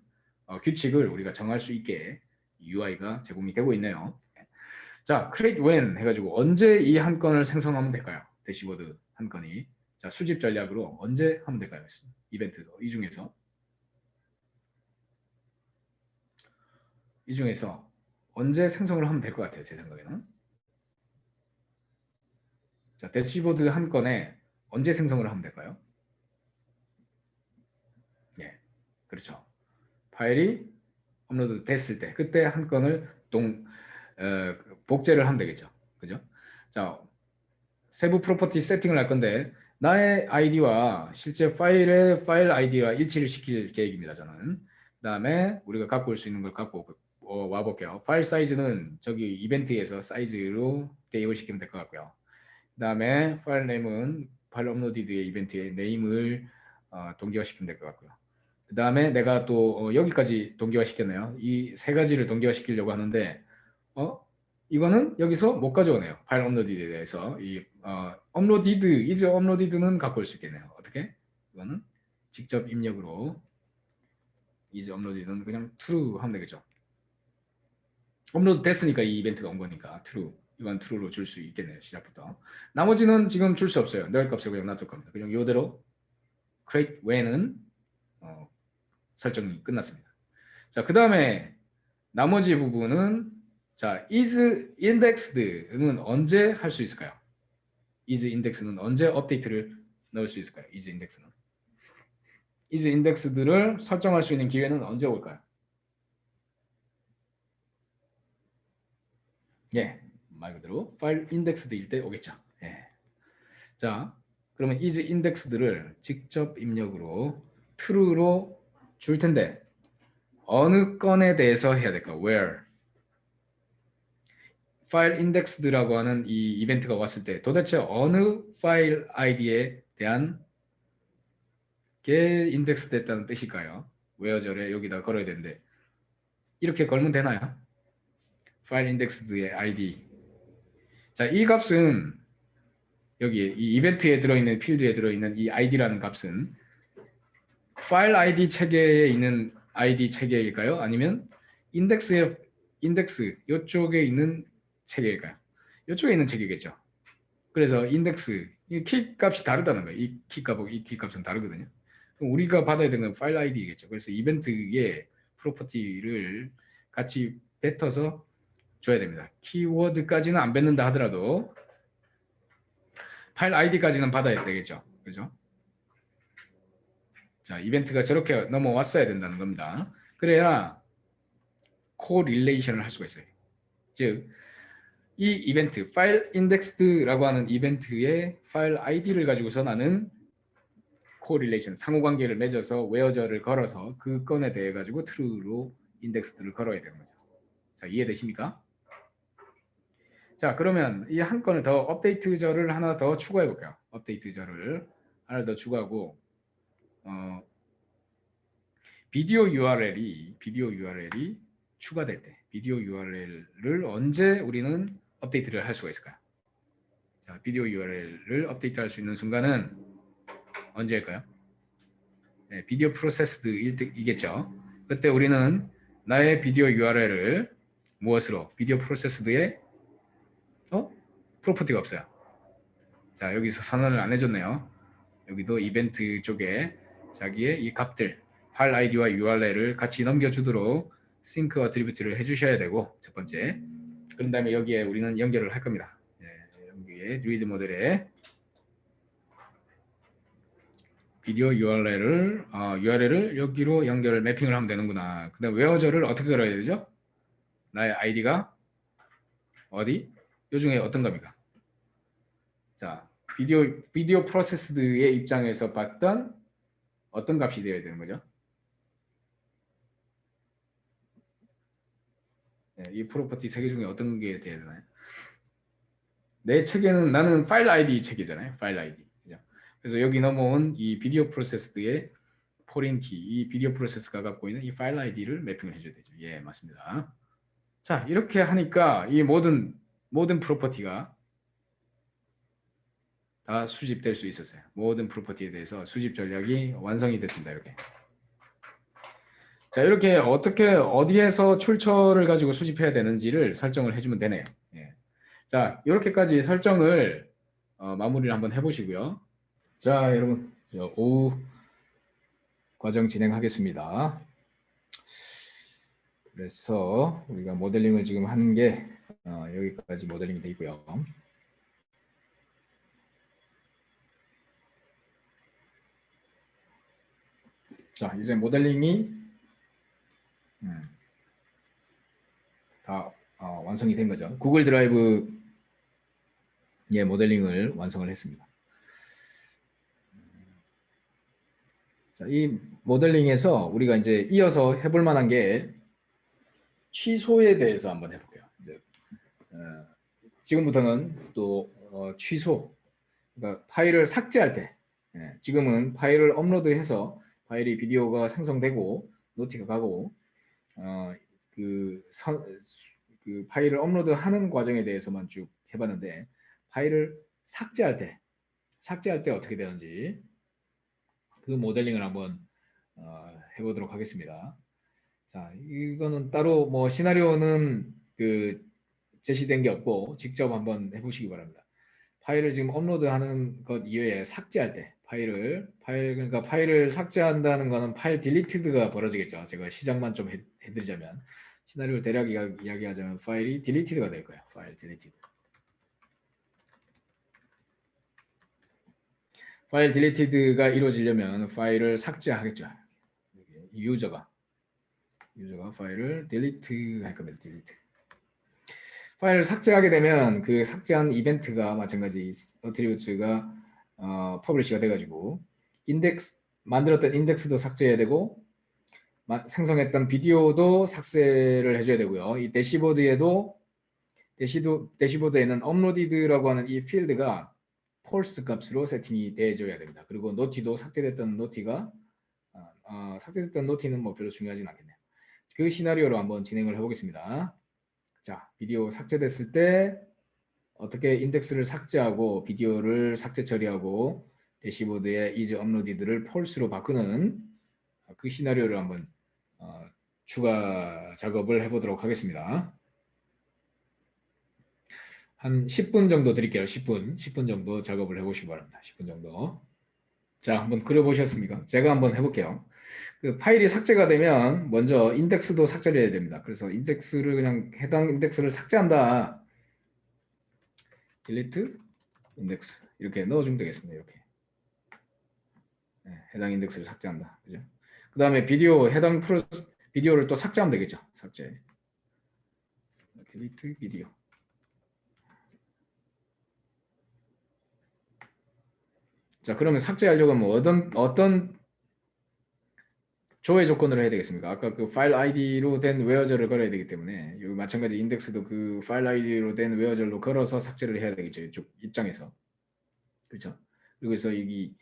규칙을 우리가 정할 수 있게 UI가 제공이 되고 있네요. 자, create when 해가지고 언제 이 한 건을 생성하면 될까요? 대시보드 한 건이. 자, 수집 전략으로 언제 하면 될까요? 이벤트 이 중에서 언제 생성을 하면 될 것 같아요. 제 생각에는. 자, 대시보드 한 건에 언제 생성을 하면 될까요? 예, 그렇죠. 파일이 업로드 됐을 때 그때 한 건을 복제를 하면 되겠죠. 그죠? 자, 세부 프로퍼티 세팅을 할 건데 나의 아이디와 실제 파일의 파일 아이디와 일치를 시킬 계획입니다. 저는. 그다음에 우리가 갖고 올 수 있는 걸 갖고 와 볼게요. 파일 사이즈는 저기 이벤트에서 사이즈로 대입을 시키면 될 것 같고요. 그다음에 파일 네임은 파일 업로디드의 이벤트의 네임을 동기화시키면 될 것 같고요. 그다음에 내가 또 여기까지 동기화시켰네요. 이 세 가지를 동기화시키려고 하는데 이거는 여기서 못 가져오네요. 파일 업로디드에 대해서 이 업로디드, 이즈 업로디드는 갖고 올 수 있겠네요. 어떻게? 이거는 직접 입력으로 is uploaded는 그냥 true 하면 되겠죠. 업로드 됐으니까 이 이벤트가 온 거니까 true. 이건 true로 줄 수 있겠네요. 시작부터. 나머지는 지금 줄 수 없어요. null 값을 그냥 놔둘 겁니다. 그냥 이대로 create when은 설정이 끝났습니다. 자, 그 다음에 나머지 부분은 자, is indexed는 언제 할 수 있을까요? is indexed는 언제 업데이트를 넣을 수 있을까요? is indexed는. is indexed를 설정할 수 있는 기회는 언제 올까요? 예, 말 그대로 파일 indexed일 때 오겠죠. 예. 자, 그러면 is indexed를 직접 입력으로 true로 줄 텐데 어느 건에 대해서 해야 될까? where 파일 indexed라고 하는 이 이벤트가 왔을 때 도대체 어느 파일 아이디에 대한 게 인덱스 됐다는 뜻일까요? where절에 여기다 걸어야 되는데 이렇게 걸면 되나요? 파일 indexed의 id. 자, 이 값은 여기 이 이벤트에 들어있는 필드에 들어있는 이 id라는 값은 파일 id 체계에 있는 id 체계일까요? 아니면 인덱스 이쪽에 있는 체계일까요? 이쪽에 있는 체계겠죠. 그래서 인덱스 이 키 값이 다르다는 거예요. 이 키 값하고 이 키 값은 다르거든요. 그럼 우리가 받아야 되는 건 파일 아이디겠죠. 그래서 이벤트의 프로퍼티를 같이 뱉어서 줘야 됩니다. 키워드까지는 안 뱉는다 하더라도 파일 아이디까지는 받아야 되겠죠. 그죠? 자, 이벤트가 저렇게 넘어왔어야 된다는 겁니다. 그래야 코릴레이션을 할 수가 있어요. 즉, 이 이벤트, 파일 인덱스드라고 하는 이벤트의 파일 아이디를 가지고서 나는 코릴레이션, 상호관계를 맺어서 웨어저를 걸어서 그 건에 대해 가지고 true로 인덱스들을 걸어야 되는 거죠. 자, 이해되십니까? 자, 그러면 이 한 건을 더 업데이트절을 하나 더 추가해 볼게요. 업데이트절을 하나 더 추가하고 비디오 URL이 추가될 때 비디오 URL을 언제 우리는 업데이트를 할 수가 있을까요? 자, 비디오 URL을 업데이트할 수 있는 순간은 언제일까요? 네, 비디오 프로세스드이겠죠. 그때 우리는 나의 비디오 URL을 무엇으로? 비디오 프로세스드에 프로퍼티가 없어요. 자, 여기서 선언을 안 해줬네요. 여기도 이벤트 쪽에 자기의 이 값들 파일 아이디와 URL을 같이 넘겨주도록 싱크 어트리뷰트를 해주셔야 되고 첫 번째. 그런 다음에 여기에 우리는 연결을 할 겁니다. 여기에 리드 모델에 비디오 URL을 여기로 연결을 매핑을 하면 되는구나. 그 다음 웨어저를 어떻게 걸어야 되죠? 나의 아이디가 어디? 요 중에 어떤 겁니까? 자, 비디오 프로세스드의 입장에서 봤던 어떤 값이 되어야 되는 거죠? 네, 이 프로퍼티 세 개 중에 어떤 게 되어야 되나요? 내 체계는 나는 파일 아이디 체계잖아요. 파일 아이디. 그죠? 그래서 여기 넘어온 이 비디오 프로세스드의 포린 키, 이 비디오 프로세스가 갖고 있는 이 파일 아이디를 매핑을 해줘야 되죠. 예, 맞습니다. 자, 이렇게 하니까 이 모든 프로퍼티가 다 수집될 수 있었어요. 모든 프로퍼티에 대해서 수집 전략이 완성이 됐습니다. 이렇게. 자, 이렇게 어떻게 어디에서 출처를 가지고 수집해야 되는지를 설정을 해주면 되네요. 예. 자, 이렇게까지 설정을 마무리를 한번 해보시고요. 자, 여러분 오후 과정 진행하겠습니다. 그래서 우리가 모델링을 지금 한 게 여기까지 모델링이 되어 있고요. 자, 이제 모델링이 다 완성이 된 거죠. 구글 드라이브의 모델링을 완성을 했습니다. 자, 이 모델링에서 우리가 이제 이어서 해볼 만한 게 취소에 대해서 한번 해볼게요. 이제, 지금부터는 또 취소, 그러니까 파일을 삭제할 때, 지금은 파일을 업로드해서 파일이 비디오가 생성되고 노티가 가고 그 파일을 업로드하는 과정에 대해서만 쭉 해봤는데 파일을 삭제할 때 어떻게 되는지 그 모델링을 한번 해보도록 하겠습니다. 자, 이거는 따로 뭐 시나리오는 그 제시된 게 없고 직접 한번 해보시기 바랍니다. 파일을 지금 업로드하는 것 이외에 삭제할 때 그러니까 파일을 삭제한다는 거는 파일 딜리티드가 벌어지겠죠. 제가 시작만 좀 해드리자면 시나리오 대략 이야기하자면 파일이 딜리티드가 될 거예요. 파일 딜리티드. 파일 딜리티드가 이루어지려면 파일을 삭제하겠죠. 유저가 파일을 딜리트 할 겁니다. 딜리트. 파일을 삭제하게 되면 그 삭제한 이벤트가 마찬가지 어트리뷰츠가 퍼블리시가 돼가지고 만들었던 인덱스도 삭제해야 되고 생성했던 비디오도 삭제를 해줘야 되고요. 이 대시보드에는 업로디드라고 하는 이 필드가 false 값으로 세팅이 돼줘야 됩니다. 그리고 노티도 삭제됐던 노티가 삭제됐던 노티는 뭐 별로 중요하진 않겠네요. 그 시나리오로 한번 진행을 해보겠습니다. 자, 비디오 삭제됐을 때 어떻게 인덱스를 삭제하고 비디오를 삭제 처리하고 대시보드에 is uploaded를 false로 바꾸는 그 시나리오를 한번 추가 작업을 해보도록 하겠습니다. 한 10분 정도 드릴게요. 10분 정도 작업을 해보시기 바랍니다. 10분 정도. 자, 한번 그려보셨습니까? 제가 한번 해볼게요. 그 파일이 삭제가 되면 먼저 인덱스도 삭제를 해야 됩니다. 그래서 인덱스를 그냥 해당 인덱스를 삭제한다. delete 인덱스 이렇게 넣어주면 되겠습니다. 이렇게 해당 인덱스를 삭제한다. 그죠? 그 다음에 비디오를 또 삭제하면 되겠죠. 삭제 delete 비디오. 자, 그러면 삭제하려고 하면 어떤 조회 조건으로 해야 되겠습니까? 아까 그 파일 아이디로 된 웨어절을 걸어야 되기 때문에 여기 마찬가지 인덱스도 그 파일 아이디로 된 웨어절로 걸어서 삭제를 해야 되겠죠. 이쪽 입장에서. 그렇죠? 그래서 여기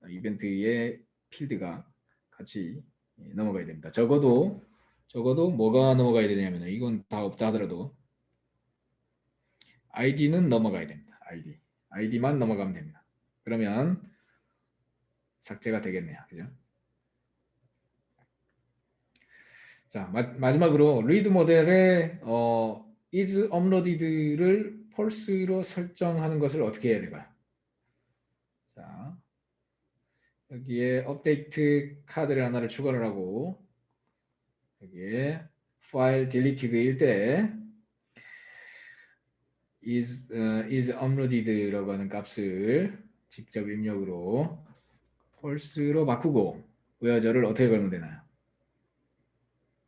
이벤트의 필드가 같이 넘어가야 됩니다. 적어도 뭐가 넘어가야 되냐면 이건 다 없다 하더라도 아이디는 넘어가야 됩니다. 아이디만 넘어가면 됩니다. 그러면 삭제가 되겠네요. 그죠? 자, 마지막으로 리드 모델의 is uploaded를 false로 설정하는 것을 어떻게 해야 될까요? 자, 여기에 업데이트 카드를 하나를 추가를 하고 여기에 파일 deleted일 때 is uploaded라고 하는 값을 직접 입력으로 false로 바꾸고 where저를 어떻게 걸면 되나요?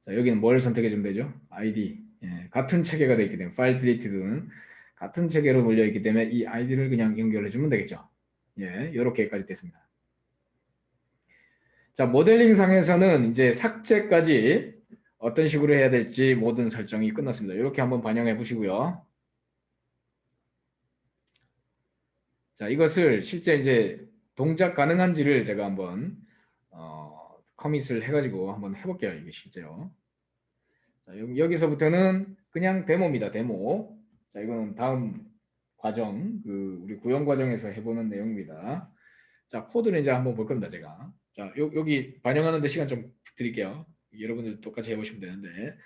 자, 여기는 뭘 선택해 주면 되죠? id. 같은 체계가 되어 있기 때문에 파일 deleted는 같은 체계로 몰려 있기 때문에 이 id를 그냥 연결해 주면 되겠죠. 이렇게까지 됐습니다. 자, 모델링 상에서는 이제 삭제까지 어떤 식으로 해야 될지 모든 설정이 끝났습니다. 이렇게 한번 반영해 보시고요. 자, 이것을 실제 이제 동작 가능한지를 제가 한번 커밋을 해가지고 한번 해볼게요. 이게 실제로. 자, 여기서부터는 그냥 데모입니다. 데모. 자, 이거는 다음 과정, 우리 구형 과정에서 해보는 내용입니다. 자, 코드를 이제 한번 볼 겁니다. 제가. 자, 여기 반영하는데 시간 좀 드릴게요. 여러분들 똑같이 해보시면 되는데.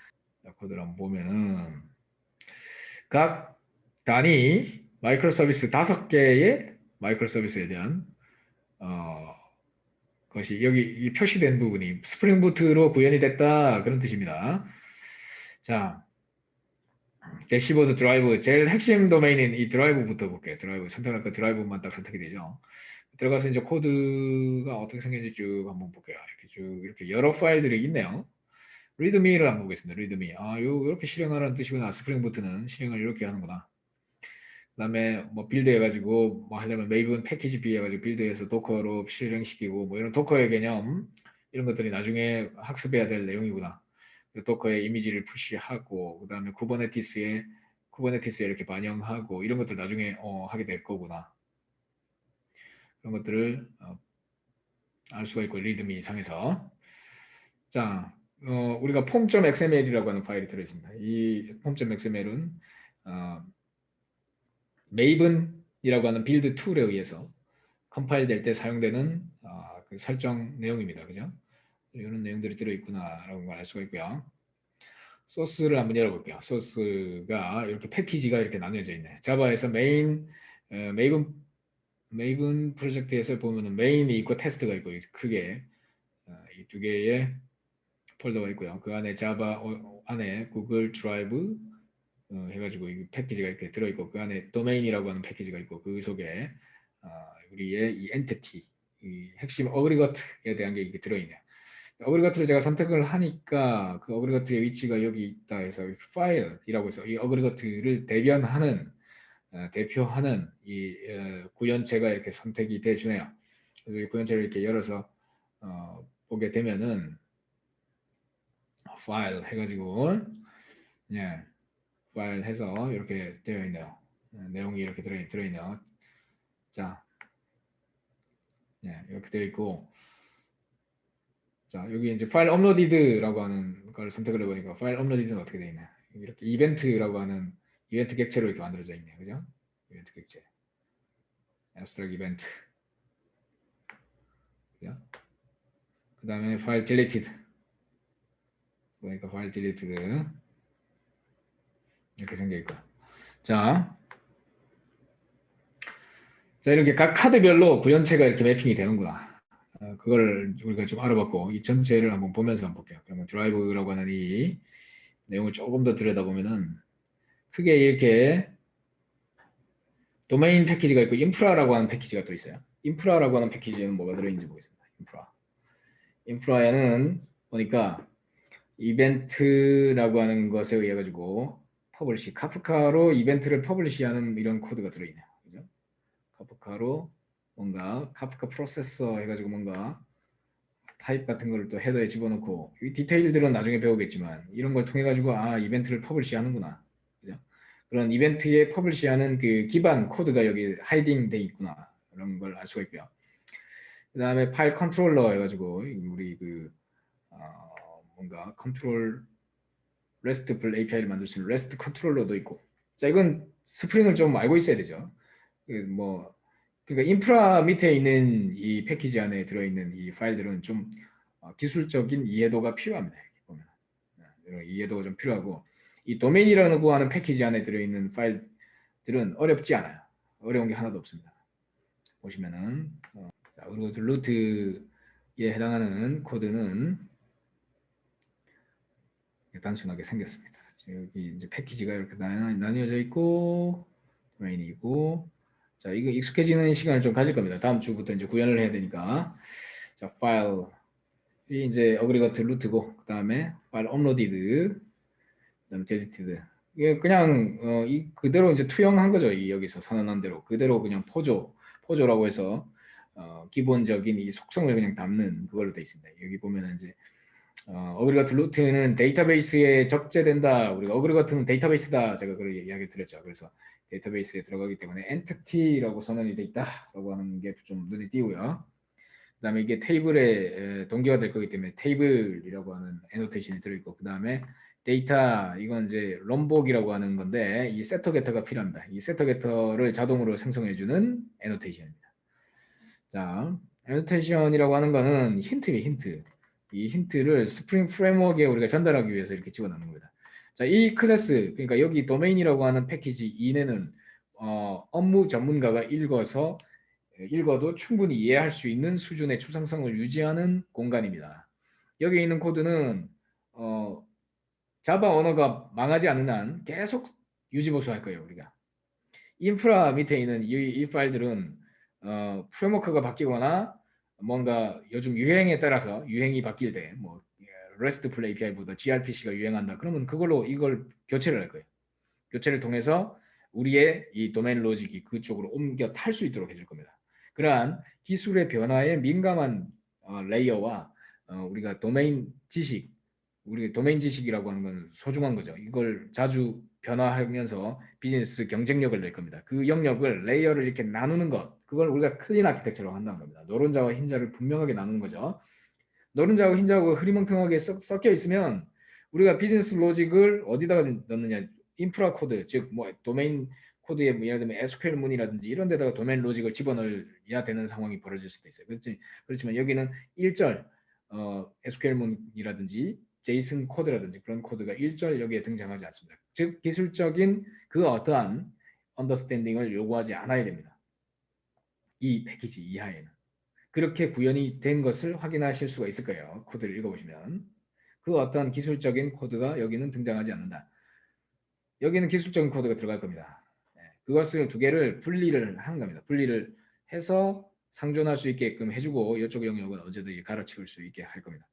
자, 코드를 한번 보면은 각 단위 마이크로 서비스 5개의 마이크로 서비스에 대한 것이 여기 이 표시된 부분이 스프링 부트로 구현이 됐다 그런 뜻입니다. 자, 대시보드 드라이브 제일 핵심 도메인인 이 드라이브부터 볼게요. 드라이브 선택할 거 드라이브만 딱 선택이 되죠. 들어가서 이제 코드가 어떻게 생겼는지 쭉 한번 볼게요. 이렇게 쭉 이렇게 여러 파일들이 있네요. 리드미를 한번 보겠습니다. 리드미. 이렇게 실행하라는 뜻이구나. 스프링 부트는 실행을 이렇게 하는구나. 그다음에 뭐 빌드 해가지고 뭐 하려면 메이븐 패키지 B 해가지고 빌드해서 도커로 실행시키고 뭐 이런 도커의 개념 이런 것들이 나중에 학습해야 될 내용이구나. 도커의 이미지를 푸시하고 그다음에 쿠버네티스에 이렇게 반영하고 이런 것들 나중에 하게 될 거구나. 그런 것들을 알 수가 있고 리드미 상에서 자 우리가 폼.xml이라고 하는 파일이 들어있습니다. 이 폼.xml은 메이븐이라고 하는 빌드 툴에 의해서 컴파일 될 때 사용되는 그 설정 내용입니다. 그죠? 이런 내용들이 들어있구나라는 걸 알 수가 있고요. 소스를 한번 열어볼게요. 소스가 이렇게 패키지가 이렇게 나뉘어져 있네. 자바에서 메이븐 프로젝트에서 보면은 메인이 있고 테스트가 있고 크게 이 두 개의 폴더가 있고요. 그 안에 자바 안에 구글 드라이브 해가지고 이 패키지가 이렇게 들어있고 그 안에 도메인이라고 하는 패키지가 있고 그 속에 우리의 이 엔티티, 이 핵심 어그리거트에 대한 게 이게 들어있네요. 어그리거트를 제가 선택을 하니까 그 어그리거트의 위치가 여기 있다 해서 파일이라고 해서 이 어그리거트를 대표하는 이 구현체가 이렇게 선택이 돼 주네요. 그래서 이 구현체를 이렇게 열어서 보게 되면은 파일 해가지고 예, 파일 해서 이렇게 되어 있네요. 내용이 이렇게 들어있네요. 자, 예, 이렇게 되어 있고 자, 여기 이제 파일 업로디드라고 하는 걸 선택을 해보니까 파일 업로디드는 어떻게 되어 있나? 이렇게 이벤트라고 하는 이벤트 객체로 이렇게 만들어져 있네요. 그죠? 이벤트 객체. abstract 이벤트. 그죠? 그 다음에 파일 deleted. 보니까 파일 deleted. 이렇게 생겨 있고. 자, 이렇게 각 카드별로 구현체가 이렇게 매핑이 되는구나. 그걸 우리가 좀 알아봤고 이 전체를 한번 보면서 한번 볼게요. 그러면 드라이브라고 하는 이 내용을 조금 더 들여다보면은 크게 이렇게 도메인 패키지가 있고 인프라라고 하는 패키지가 또 있어요. 인프라라고 하는 패키지에는 뭐가 들어있는지 보겠습니다. 인프라에는 보니까 이벤트라고 하는 것에 의해 가지고 퍼블리시 카프카로 이벤트를 퍼블리시하는 이런 코드가 들어있네요. 그죠? 카프카로 뭔가 카프카 프로세서 해가지고 뭔가 타입 같은 걸 또 헤더에 집어넣고 이 디테일들은 나중에 배우겠지만 이런 걸 통해 가지고 이벤트를 퍼블리시하는구나. 그죠? 그런 이벤트에 퍼블리시하는 그 기반 코드가 여기 하이딩 돼 있구나. 이런 걸 알 수가 있고요. 그 다음에 파일 컨트롤러 해가지고 우리 뭔가 컨트롤 RESTful API를 만들 수 있는 REST 컨트롤러도 있고 자 이건 스프링을 좀 알고 있어야 되죠. 뭐 그러니까 인프라 밑에 있는 이 패키지 안에 들어있는 이 파일들은 좀 기술적인 이해도가 필요합니다. 이렇게 보면 이런 이해도가 좀 필요하고 이 도메인이라는 거 하는 패키지 안에 들어있는 파일들은 어렵지 않아요. 어려운 게 하나도 없습니다. 보시면은 그리고 루트에 해당하는 코드는 단순하게 생겼습니다. 여기 이제 패키지가 이렇게 나뉘어져 있고 도메인이고 자 이거 익숙해지는 시간을 좀 가질 겁니다. 다음 주부터 이제 구현을 해야 되니까 자 파일이 이제 어그리거트 루트고 그 다음에 파일 업로디드 그 다음에 델리티드 이게 그냥 그대로 이제 투영한 거죠. 여기서 선언한 대로 그대로 그냥 포조라고 해서 기본적인 이 속성을 그냥 담는 그걸로 되어 있습니다. 여기 보면은 이제 어그리거트 루트는 데이터베이스에 적재된다. 우리가 어그리거트는 데이터베이스다. 제가 그런 이야기 드렸죠. 그래서 데이터베이스에 들어가기 때문에 엔티티라고 선언이 돼 있다라고 하는 게 좀 눈에 띄고요. 그다음에 이게 테이블에 동기화 될 거기 때문에 테이블이라고 하는 애노테이션이 들어있고 그 다음에 데이터 이건 이제 럼복이라고 하는 건데 이 세터 게터가 필요합니다. 이 세터 게터를 자동으로 생성해주는 애노테이션입니다. 자, 애노테이션이라고 하는 거는 힌트. 이 힌트를 스프링 프레임워크에 우리가 전달하기 위해서 이렇게 집어넣는 겁니다. 자, 이 클래스, 그러니까 여기 도메인이라고 하는 패키지 이내는 업무 전문가가 읽어도 충분히 이해할 수 있는 수준의 추상성을 유지하는 공간입니다. 여기 있는 코드는 자바 언어가 망하지 않는 한 계속 유지보수할 거예요, 우리가. 인프라 밑에 있는 이 파일들은 프레임워크가 바뀌거나 뭔가 요즘 유행에 따라서 유행이 바뀔 때뭐 RESTful API보다 gRPC가 유행한다. 그러면 그걸로 이걸 교체를 할 거예요. 교체를 통해서 우리의 이 도메인 로직이 그쪽으로 옮겨 탈 수 있도록 해줄 겁니다. 그러한 기술의 변화에 민감한 레이어와 우리가 도메인 지식이라고 하는 건 소중한 거죠. 이걸 자주 변화하면서 비즈니스 경쟁력을 낼 겁니다. 그 영역을 레이어를 이렇게 나누는 것, 그걸 우리가 클린 아키텍처라고 한다는 겁니다. 노른자와 흰자를 분명하게 나누는 거죠. 노른자하고 흰자하고 흐리멍텅하게 섞여 있으면 우리가 비즈니스 로직을 어디다가 넣느냐, 인프라 코드, 즉 뭐 도메인 코드에 뭐 예를 들면 SQL 문이라든지 이런 데다가 도메인 로직을 집어넣어야 되는 상황이 벌어질 수도 있어요. 그렇지만 여기는 일절 SQL 문이라든지 제이슨 코드라든지 그런 코드가 일절 여기에 등장하지 않습니다. 즉 기술적인 그 어떠한 언더스탠딩을 요구하지 않아야 됩니다. 이 패키지 이하에는. 그렇게 구현이 된 것을 확인하실 수가 있을 거예요. 코드를 읽어보시면. 그 어떤 기술적인 코드가 여기는 등장하지 않는다. 여기는 기술적인 코드가 들어갈 겁니다. 그것을 두 개를 분리를 하는 겁니다. 분리를 해서 상존할 수 있게끔 해주고 이쪽 영역은 언제든지 갈아치울 수 있게 할 겁니다.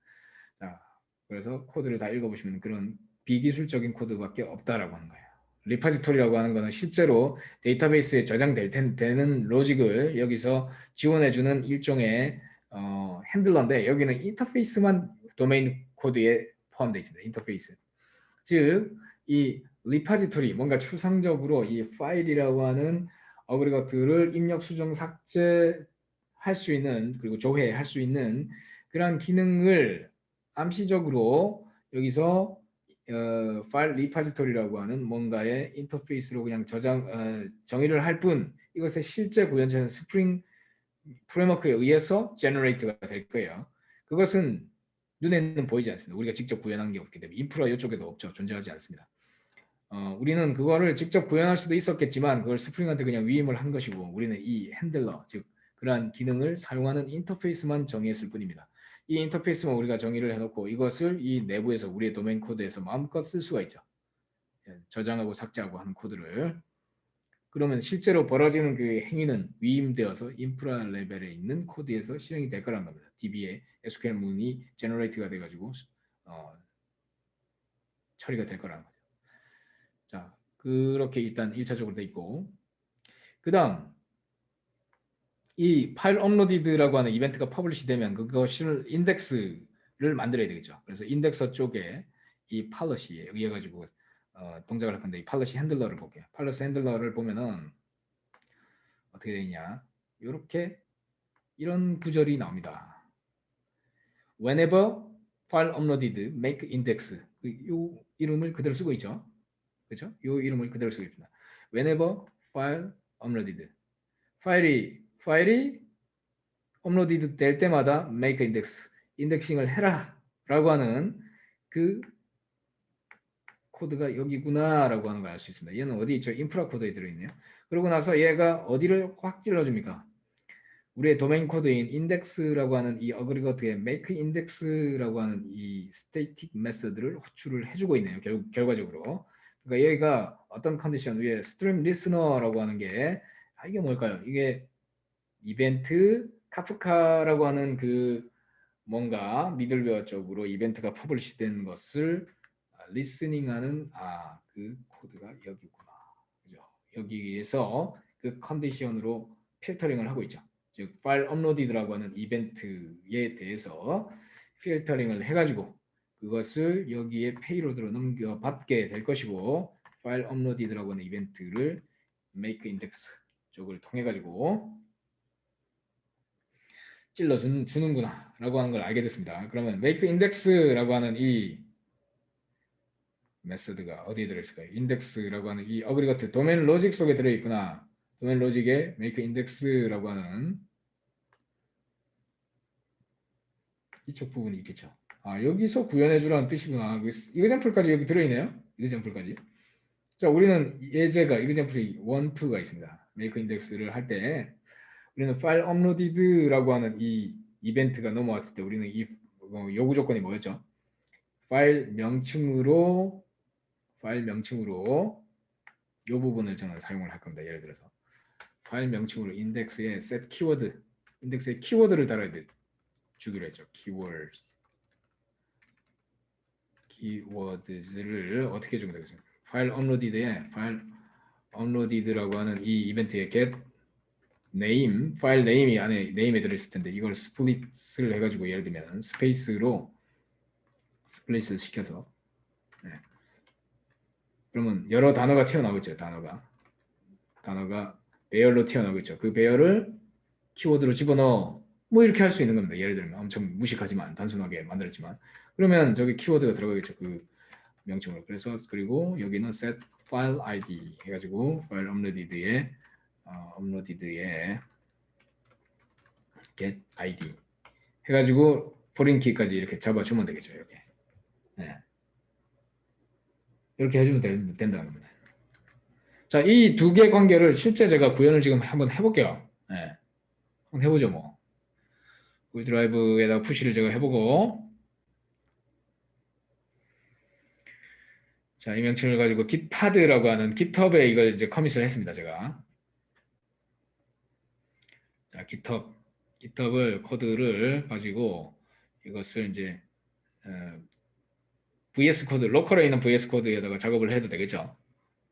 자, 그래서 코드를 다 읽어보시면 그런 비기술적인 코드밖에 없다라고 하는 거예요. 리파지토리라고 하는 거는 실제로 데이터베이스에 저장될 되는 로직을 여기서 지원해주는 일종의 핸들러인데 여기는 인터페이스만 도메인 코드에 포함되어 있습니다. 인터페이스. 즉, 이 리파지토리, 뭔가 추상적으로 이 파일이라고 하는 어그리거트를 입력, 수정, 삭제할 수 있는, 그리고 조회할 수 있는 그런 기능을 암시적으로 여기서 파일 리파지토리라고 하는 뭔가의 인터페이스로 그냥 정의를 할 뿐, 이것의 실제 구현체는 스프링 프레임워크에 의해서 제너레이트가 될 거예요. 그것은 눈에는 보이지 않습니다. 우리가 직접 구현한 게 없기 때문에 인프라 이쪽에도 없죠. 존재하지 않습니다. 우리는 그거를 직접 구현할 수도 있었겠지만 그걸 스프링한테 그냥 위임을 한 것이고 우리는 이 핸들러, 즉 그러한 기능을 사용하는 인터페이스만 정의했을 뿐입니다. 이 인터페이스만 우리가 정의를 해놓고 이것을 이 내부에서 우리의 도메인 코드에서 마음껏 쓸 수가 있죠. 저장하고 삭제하고 하는 코드를. 그러면 실제로 벌어지는 그 행위는 위임되어서 인프라 레벨에 있는 코드에서 실행이 될 거란 겁니다. DB에 SQL 문이 제너레이트가 돼가지고 처리가 될 거라는 거죠. 자, 그렇게 일단 1차적으로 돼 있고, 그 다음 이 파일 업로디드라고 하는 이벤트가 퍼블리시 되면 그것을 인덱스를 만들어야 되겠죠. 그래서 인덱서 쪽에 이 팔러시에 의해 가지고 동작을 할 건데 이 팔러시 핸들러를 볼게요. 팔러시 핸들러를 보면은 어떻게 되냐? 이렇게 이런 구절이 나옵니다. Whenever file uploaded, make index. 이 이름을 그대로 쓰고 있죠. 그렇죠? 이 이름을 그대로 쓰고 있습니다. Whenever file uploaded. 파일이 업로디드 될 때마다 make index, 인덱싱을 해라 라고 하는 그 코드가 여기구나 라고 하는 걸 알 수 있습니다. 얘는 어디 있죠? 인프라 코드에 들어있네요. 그러고 나서 얘가 어디를 확 찔러줍니까? 우리의 도메인 코드인 index라고 하는 이 어그리거트의 make index라고 하는 이 static 메서드를 호출을 해주고 있네요. 결과적으로. 그러니까 여기가 어떤 컨디션 위에 stream listener라고 하는 게 이게 뭘까요? 이게 이벤트 카프카라고 하는 그 뭔가 미들웨어 쪽으로 이벤트가 퍼블리시된 것을 리스닝하는 그 코드가 여기구나. 그죠? 여기에서 그 컨디션으로 필터링을 하고 있죠. 즉 파일 업로디드라고 하는 이벤트에 대해서 필터링을 해가지고 그것을 여기에 페이로드로 넘겨받게 될 것이고 파일 업로디드라고 하는 이벤트를 make index 쪽을 통해 가지고 주는구나 라고 하는 걸 알게 됐습니다. 그러면 make index라고 하는 이 메서드가 어디에 들어있을까요? index라고 하는 이 어그리거트 도메인 로직 속에 들어있구나. 도메인 로직에 make index라고 하는 이쪽 부분이 있겠죠. 여기서 구현해주라는 뜻이구나. 이그젠플까지 여기 들어있네요. 이그젠플까지. 자, 우리는 예제가 이그젠플이 1, 2가 있습니다. make index를 할 때 우리는 파일 업로디드라고 하는 이 이벤트가 넘어왔을 때 우리는 이 요구 조건이 뭐였죠? 파일 명칭으로 이 부분을 저는 사용을 할 겁니다. 예를 들어서 파일 명칭으로 인덱스에 set 키워드, 인덱스에 키워드를 달아야 주기로 했죠. 키워드를 어떻게 주면 되겠습니까? 파일 업로디드에 파일 업로디드라고 하는 이 이벤트에 get name, 파일 네임이 안에 네임에 들어있을 텐데 이걸 스플릿을 해가지고 예를 들면 스페이스로 스플릿을 시켜서 그러면 여러 단어가 튀어나오겠죠. 단어가 배열로 튀어나오겠죠. 그 배열을 키워드로 집어넣어 뭐 이렇게 할 수 있는 겁니다. 예를 들면 엄청 무식하지만 단순하게 만들었지만 그러면 저기 키워드가 들어가겠죠. 그 명칭으로. 그래서 그리고 여기는 set file id 해가지고 file uploaded에 get id 해가지고 포린 키까지 이렇게 잡아주면 되겠죠. 여기. 네. 이렇게 해주면 된다는 겁니다. 자, 이 두 개 관계를 실제 제가 구현을 지금 한번 해볼게요. 네. 한번 해보죠, 뭐. 구글 드라이브에다가 푸시를 제가 해보고, 자, 이 명칭을 가지고 gitpad라고 하는 GitHub에 이걸 이제 커밋을 했습니다, 제가. 자, GitHub을 코드를 가지고 이것을 이제 VS 코드, 로컬에 있는 VS 코드에다가 작업을 해도 되겠죠.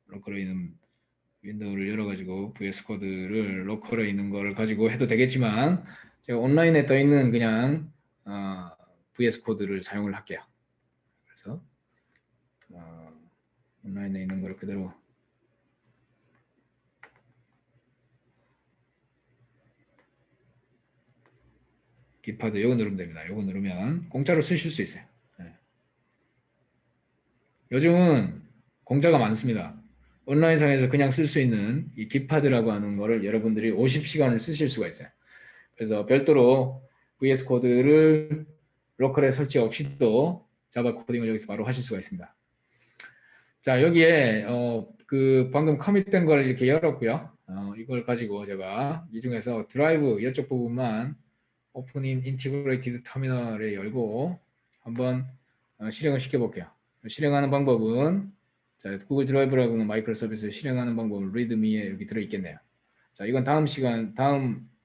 로컬에 있는 윈도우를 열어가지고 VS 코드를 로컬에 있는 거를 가지고 해도 되겠지만 제가 온라인에 떠 있는 그냥 VS 코드를 사용을 할게요. 그래서 온라인에 있는 걸 그대로 깃파드 이거 누르면 됩니다. 이거 누르면 공짜로 쓰실 수 있어요. 네. 요즘은 공짜가 많습니다. 온라인상에서 그냥 쓸 수 있는 이 깃파드라고 하는 거를 여러분들이 50시간을 쓰실 수가 있어요. 그래서 별도로 VS 코드를 로컬에 설치 없이도 자바 코딩을 여기서 바로 하실 수가 있습니다. 자, 여기에 그 방금 커밋된 걸 이렇게 열었고요. 이걸 가지고 제가 이 중에서 드라이브 이쪽 부분만 오픈인 인티그레이티드 터미널에 열고 한번 실행을 시켜볼게요. 실행하는 방법은 자, 구글 드라이브라고 하는 마이크로 서비스를 실행하는 방법은 리드미에 여기 들어있겠네요. 자, 이건 다음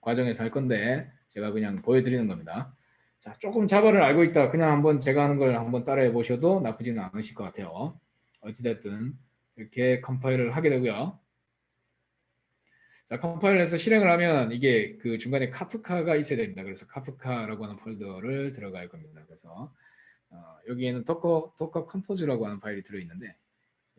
과정에서 할 건데 제가 그냥 보여드리는 겁니다. 자, 조금 자바를 알고 있다 그냥 한번 제가 하는 걸 한번 따라해 보셔도 나쁘지는 않으실 것 같아요. 어찌됐든 이렇게 컴파일을 하게 되고요. 자, 컴파일을 해서 실행을 하면 이게 그 중간에 카프카가 있어야 됩니다. 그래서 카프카라고 하는 폴더를 들어갈 겁니다. 그래서 여기에는 도커 컴포즈라고 하는 파일이 들어있는데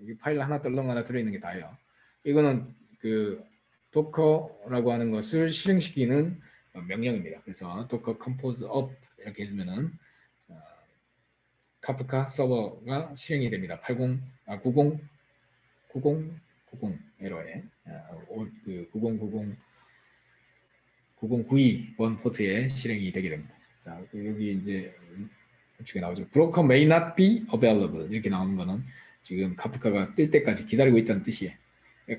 이 파일 하나 떨렁 하나 들어있는 게 다예요. 이거는 그 도커라고 하는 것을 실행시키는 명령입니다. 그래서 도커 컴포즈 업 이렇게 해주면은 카프카 서버가 실행이 됩니다. 90 에러에 그 9092번 포트에 실행이 되게 됩니다. 자, 여기 이제 우측에 나오죠. Broker may not be available 이렇게 나오는 거는 지금 카프카가 뜰 때까지 기다리고 있다는 뜻이에요.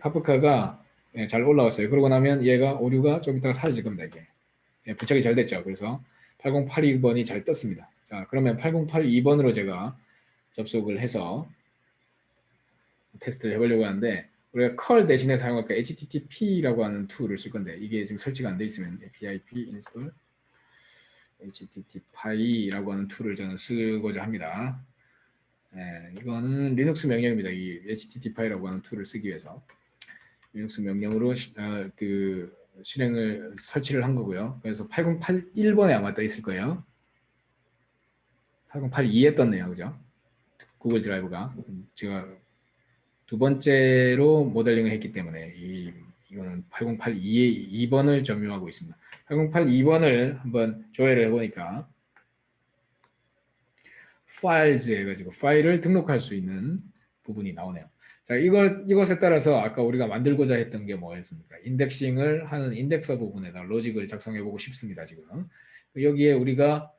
카프카가 잘 올라왔어요. 그러고 나면 얘가 오류가 좀 이따가 사라질 겁니다. 이게 부착이 잘 됐죠. 그래서 8082번이 잘 떴습니다. 자, 그러면 8082번으로 제가 접속을 해서 테스트를 해보려고 하는데 우리가 curl 대신에 사용할 까 HTTP라고 하는 툴을 쓸 건데 이게 지금 설치가 안 돼 있으면 pip install HTTP라고 하는 툴을 저는 쓰고자 합니다. 이거는 리눅스 명령입니다. 이 HTTP라고 하는 툴을 쓰기 위해서 리눅스 명령으로 그 실행을 설치를 한 거고요. 그래서 8081번에 아마 떠 있을 거예요. 8082에 떴네요, 그죠? 구글 드라이브가 제가 두 번째로 모델링을 했기 때문에 이거는 8082번을 점유하고 있습니다. 8082번을 한번 조회를 해보니까 files 해가지고 파일을 등록할 수 있는 부분이 나오네요. 자, 이것에 따라서 아까 우리가 만들고자 했던 게 뭐였습니까? 인덱싱을 하는 인덱서 부분에다 로직을 작성해 보고 싶습니다. 지금 여기에 우리가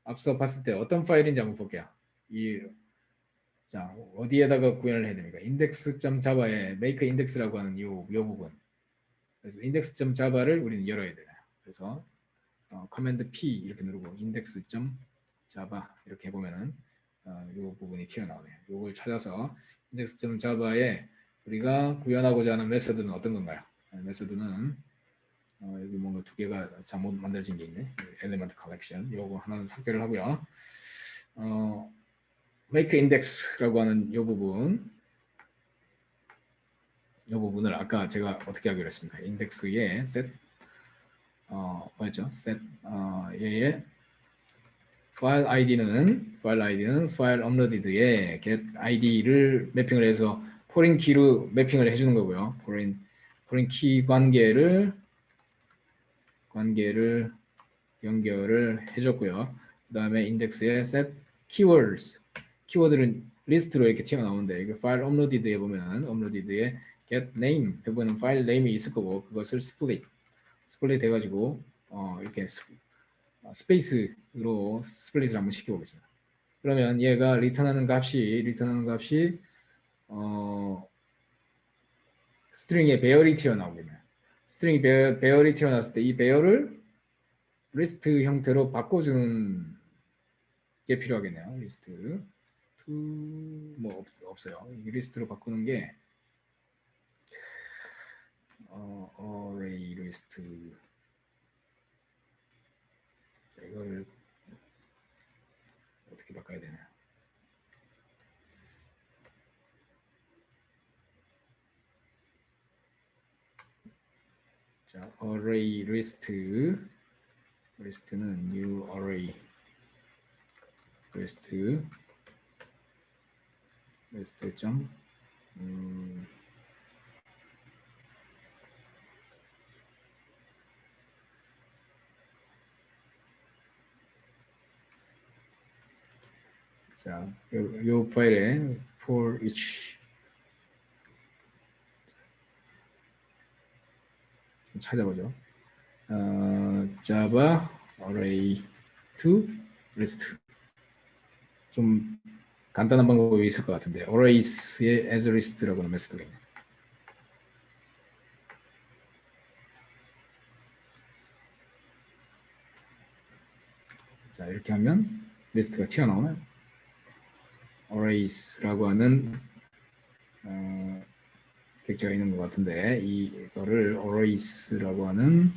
앞서 봤을 때 어떤 파일인지 한번 볼게요. 자, 어디에다가 구현을 해야 됩니까? index.java에 make index라고 하는 요 부분. 그래서 index.java를 우리는 열어야 되나요? 그래서 커맨드 P 이렇게 누르고 index.java 이렇게 해보면은 요 부분이 튀어나오네요. 요걸 찾아서 index.java에 우리가 구현하고자 하는 메서드는 어떤 건가요? 메서드는 여기 뭔가 두 개가 잘못 만들어진 게 있네. element collection 요거 하나는 삭제를 하고요. make index라고 하는 이 부분을 아까 제가 어떻게 하기로 했습니까? 인덱스에 set 뭐였죠? set 얘의 file id는 file uploaded에 get id를 매핑을 해서 포린 키로 매핑을 해주는 거고요. 포린 키 관계를 연결을 해줬고요. 그 다음에 인덱스에 set keywords 키워드는 리스트로 이렇게 튀어나오는데 이게 파일 업로디드에 보면 업로디드에 get name 해보면 파일 네임이 있을 거고 그것을 스플릿 해가지고 이렇게 스페이스로 스플릿을 한번 시켜보겠습니다. 그러면 얘가 리턴하는 값이 스트링에 배열이 튀어나오겠네요. 스트링이 배열이 튀어나왔을 때 이 배열을 리스트 형태로 바꿔주는 게 필요하겠네요. 리스트 뭐 없어요. 이 리스트로 바꾸는 게 array 리스트 이걸 어떻게 바꿔야 되나? 자, array 리스트는 new array 리스트 점 자, 요 파일에 for each 좀 찾아보죠. Java array to list 좀 간단한 방법이 있을 것 같은데 arrays의 as list라고는 메소드가 있네요. 자, 이렇게 하면 리스트가 튀어나오나요? arrays라고 하는 객체가 있는 것 같은데 이거를 arrays라고 하는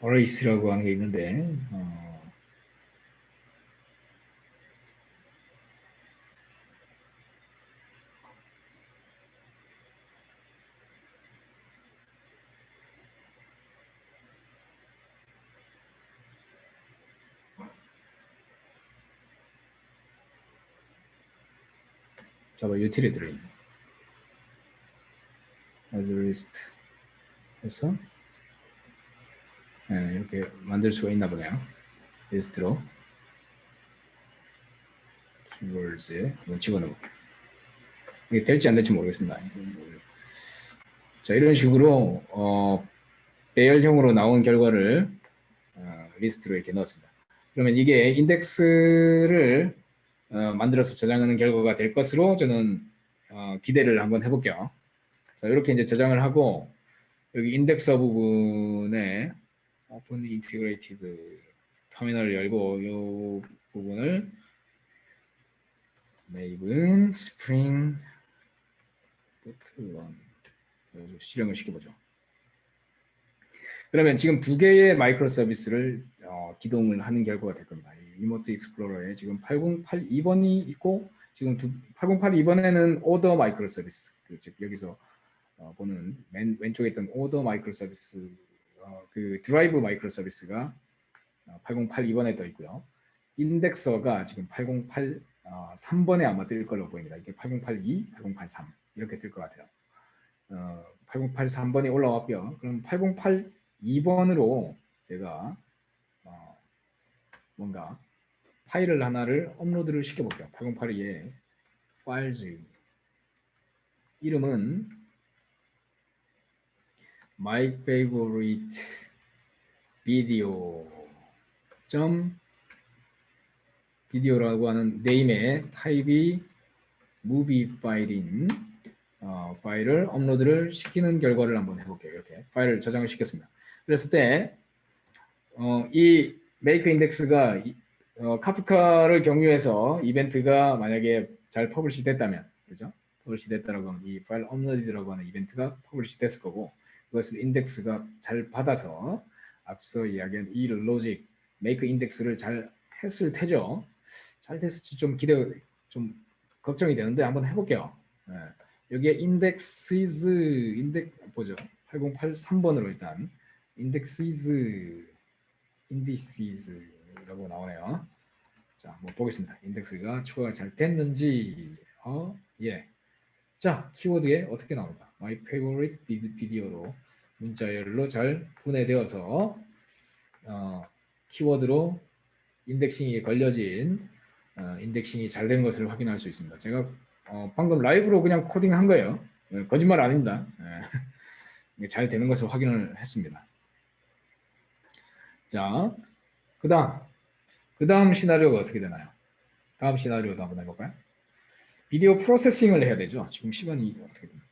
arrays라고 하는 게 있는데 자바 유틸에 들어있네. as list 해서 네, 이렇게 만들 수가 있나 보네요. 리스트로 키워드에 한번 집어넣어볼게요. 이게 될지 안 될지 모르겠습니다. 자, 이런 식으로 배열형으로 나온 결과를 리스트로 이렇게 넣었습니다. 그러면 이게 인덱스를 만들어서 저장하는 결과가 될 것으로 저는 기대를 한번 해볼게요. 자, 이렇게 이제 저장을 하고 여기 인덱서 부분에 오픈 인티그레이티드 터미널을 열고 이 부분을 메이븐 스프링 부트 실행을 시켜보죠. 그러면 지금 두 개의 마이크로 서비스를 기동을 하는 결과가 될 겁니다. 리모트 익스플로러에 지금 8082번이 있고 지금 8082번에는 오더 마이크로 서비스 즉 여기서 보는 맨 왼쪽에 있던 오더 마이크로 서비스 그 드라이브 마이크로 서비스가 8082번에 떠 있고요. 인덱서가 지금 8083번에 아마 뜰 걸로 보입니다. 이게 8082, 8083 이렇게 뜰 것 같아요. 8083번이 올라왔고요. 그럼 8082번으로 제가 뭔가 파일을 하나를 업로드를 시켜볼게요. 8082에 파일즈 이름은 my favorite video 비디오라고 하는 네임의 타입이 무비 파일인 파일을 업로드를 시키는 결과를 한번 해볼게요. 이렇게 파일을 저장을 시켰습니다. 그랬을 때 이 메이크 인덱스가 카프카를 경유해서 이벤트가 만약에 잘 퍼블리시 됐다면, 그죠? 퍼블리시 됐다라고 하면 이 파일 업로드라고 하는 이벤트가 퍼블리시 됐을 거고, 그것을 인덱스가 잘 받아서 앞서 이야기한 이 로직 make index를 잘 했을 테죠. 잘 됐을지 좀 좀 걱정이 되는데 한번 해볼게요. 네. 여기에 indexes 보죠. 8083번으로 일단 indexes라고 나오네요. 자, 한번 보겠습니다. 인덱스가 추가가 잘 됐는지. 예. 자, 키워드에 어떻게 나옵니다. My favorite video로 문자열로 잘 분해되어서 키워드로 인덱싱이 걸려진 인덱싱이 잘 된 것을 확인할 수 있습니다. 제가 방금 라이브로 그냥 코딩한 거예요. 거짓말 아닙니다. 잘 되는 것을 확인을 했습니다. 자, 그 다음 시나리오가 어떻게 되나요? 다음 시나리오도 한번 해볼까요? 비디오 프로세싱을 해야 되죠. 지금 시간이 어떻게 됩니까?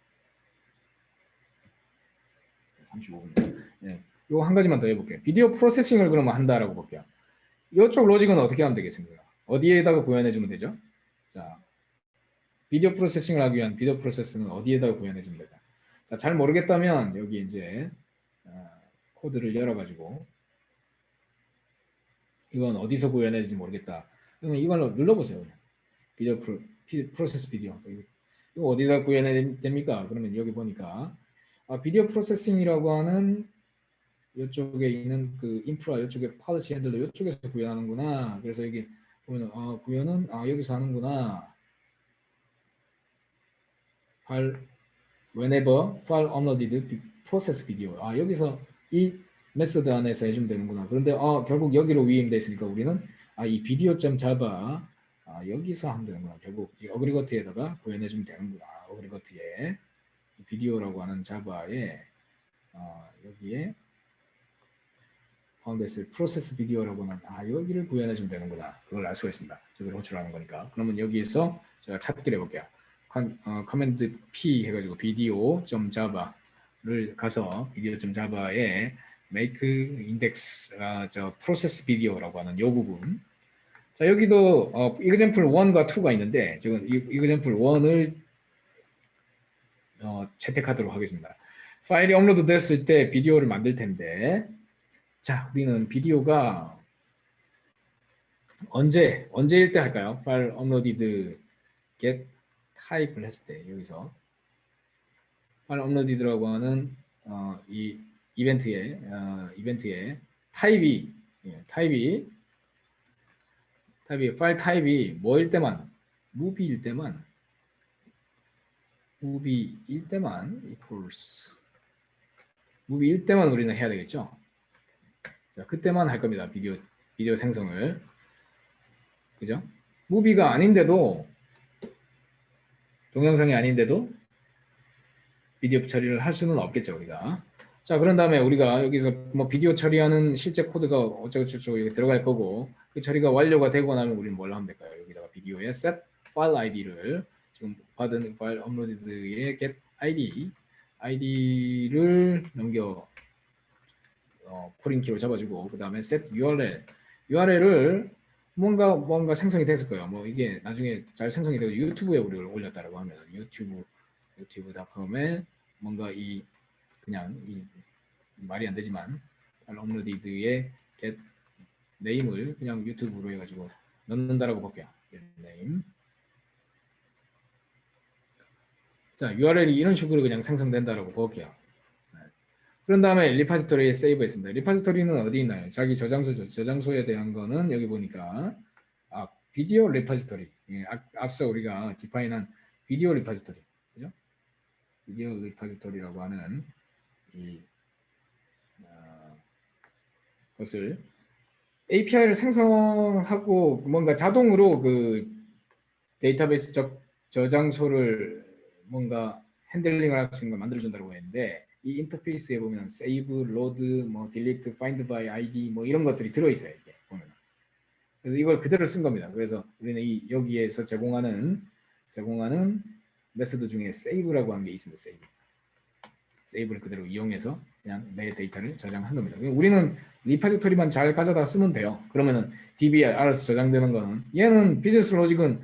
35분. 예. 요거 한 가지만 더 해볼게요. 비디오 프로세싱을 그러면 한다라고 볼게요. 이쪽 로직은 어떻게 하면 되겠습니까? 어디에다가 구현해주면 되죠? 자, 비디오 프로세싱을 하기 위한 비디오 프로세스는 어디에다가 구현해주면 될까? 자, 잘 모르겠다면 여기 이제 코드를 열어가지고 이건 어디서 구현해야지 모르겠다. 그러면 이걸로 눌러보세요. 프로세스 비디오. 이거 어디다 구현해야 됩니까? 그러면 여기 보니까 비디오 프로세싱이라고 하는 이쪽에 있는 그 인프라, 이쪽에 policy 핸들러 이쪽에서 구현하는구나. 그래서 여기 보면 구현은 여기서 하는구나. whenever file uploaded process video. 여기서 이 메소드 안에서 해주면 되는구나. 그런데 결국 여기로 위임돼 있으니까 우리는 이 비디오.java 여기서 하면 되는구나. 결국 이 어그리거트에다가 구현해주면 되는구나. 어그리거트에 비디오라고 하는 자바에 여기에 파운드에서 프로세스 비디오라고는 여기를 구현해주면 되는구나. 그걸 알 수가 있습니다. 저기를 호출하는 거니까. 그러면 여기에서 제가 찾기를 해볼게요. 커맨드 P 해가지고 video.java를 가서 video.java에 make index process video라고 하는 이 부분. 자, 여기도 example 1과 2가 있는데 지금 example 1을 채택하도록 하겠습니다. 파일이 업로드 됐을 때 비디오를 만들 텐데, 자, 우리는 비디오가 언제일 때 할까요? 파일 업로디드 get 타입을 했을 때 여기서 파일 업로디드라고 하는 이 이벤트에 타입이 파일 타입이 뭐일 때만 무비일 때만 equals 무비일 때만 우리는 해야 되겠죠. 자, 그때만 할 겁니다. 비디오 생성을. 그죠? 무비가 아닌데도 동영상이 아닌데도 비디오 처리를 할 수는 없겠죠, 우리가. 자, 그런 다음에 우리가 여기서 뭐 비디오 처리하는 실제 코드가 어쩌고저쩌고 여기 들어갈 거고 그 처리가 완료가 되고 나면 우리는 뭘 하면 될까요? 여기다가 비디오에 set file id를 지금 받은 파일 업로드의 get id를 넘겨 포린키로 잡아주고 그 다음에 set URL을 뭔가 생성이 됐을 거예요. 뭐 이게 나중에 잘 생성이 되고 유튜브에 우리를 올렸다라고 하면 유튜브.com에 뭔가 그냥 말이 안 되지만 업로디드의 get name을 그냥 유튜브로 해가지고 넣는다라고 볼게요. get name. 자, URL이 이런 식으로 그냥 생성된다라고 볼게요. 그런 다음에 리파지토리에 세이브했습니다. 리파지토리는 어디 있나요? 자기 저장소죠. 저장소에 대한 거는 여기 보니까 비디오 리파지토리. 앞서 우리가 디파인한 비디오 리파지토리, 그죠? 비디오 리파지토리라고 하는 것을 API를 생성하고 뭔가 자동으로 그 데이터베이스 저장소를 뭔가 핸들링을 할 수 있는 걸 만들어준다고 했는데 이 인터페이스에 보면 save, load, 뭐 delete, find by ID 뭐 이런 것들이 들어있어요. 이게 보면. 그래서 이걸 그대로 쓴 겁니다. 그래서 우리는 여기에서 제공하는 메소드 중에 save라고 하는 게 있습니다. save를 그대로 이용해서 그냥 내 데이터를 저장한 겁니다. 우리는 리파지토리만 잘 가져다 쓰면 돼요. 그러면은 DB에 알아서 저장되는 거는 얘는 비즈니스 로직은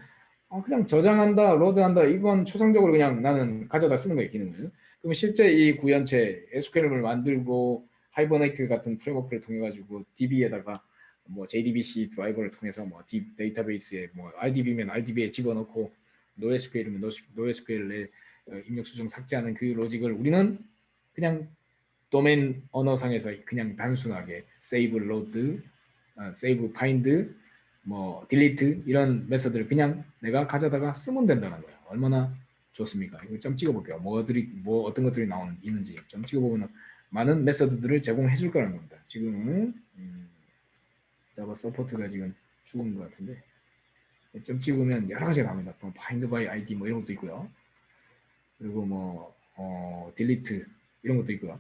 그냥 저장한다, 로드한다 이건 추상적으로 그냥 나는 가져다 쓰는 거예요. 기능을. 그럼 실제 이 구현체 SQL을 만들고 하이버네이트 같은 프레임워크를 통해 가지고 DB에다가 뭐 JDBC 드라이버를 통해서 뭐 데이터베이스에 뭐 RDB면 RDB에 집어넣고 NoSQL이면 NoSQL에 입력 수정 삭제하는 그 로직을 우리는 그냥 도메인 언어상에서 그냥 단순하게 save, load, save, find, 뭐 delete 이런 메서드를 그냥 내가 가져다가 쓰면 된다는 거예요. 얼마나 좋습니까? 이거 좀 찍어볼게요. 뭐 어떤 것들이 있는지 좀 찍어보면 많은 메서드들을 제공해 줄 거라는 겁니다. 지금 자바 서포트가 지금 죽은 것 같은데 좀 찍으면 여러 가지가 나옵니다. 뭐 find by ID 뭐 이런 것도 있고요. 그리고 뭐 delete 이런 것도 있고요.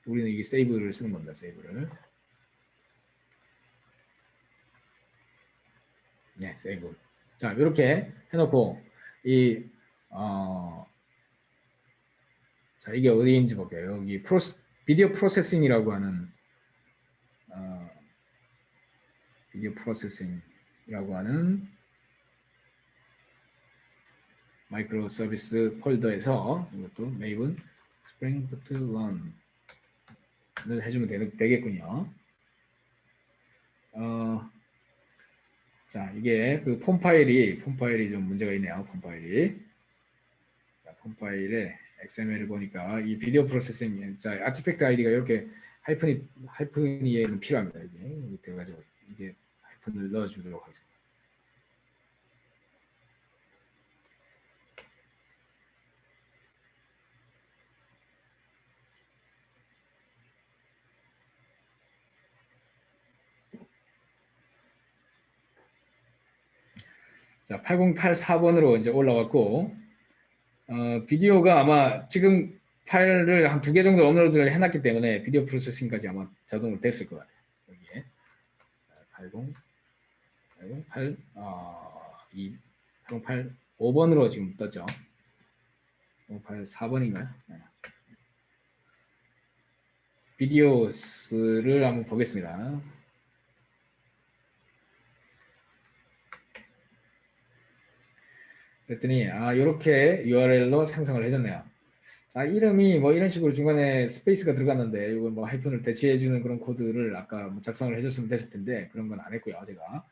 우리는 이게 save를 쓰는 겁니다. save를. 네, save. 자, 이렇게 해놓고 자, 이게 어디인지 볼게요. 여기 비디오 프로세싱이라고 하는 비디오 프로세싱이라고 하는 마이크로 서비스 폴더에서 이것도 메이븐 스프링 부트 런을 해주면 되겠군요. 자, 이게 그 폼 파일이 좀 문제가 있네요. 폼 파일에 XML을 보니까 이 비디오 프로세싱, 자, 아티팩트 아이디가 이렇게 하이픈이 필요합니다. 이게 들어가지고 이게 하이픈을 넣어주도록 하겠습니다. 자, 8084번으로 이제 올라왔고, 비디오가 아마 지금 파일을 한 2개 정도 업로드를 해놨기 때문에 비디오 프로세싱까지 아마 자동으로 됐을 것 같아요. 여기에 8085번으로 지금 떴죠. 8084번인가요? 네. 비디오스를 한번 보겠습니다. 그랬더니 이렇게 URL로 생성을 해줬네요. 자, 이름이 뭐 이런 식으로 중간에 스페이스가 들어갔는데 이걸 뭐 하이픈을 대체해주는 그런 코드를 아까 뭐 작성을 해줬으면 됐을 텐데 그런 건 안 했고요. 제가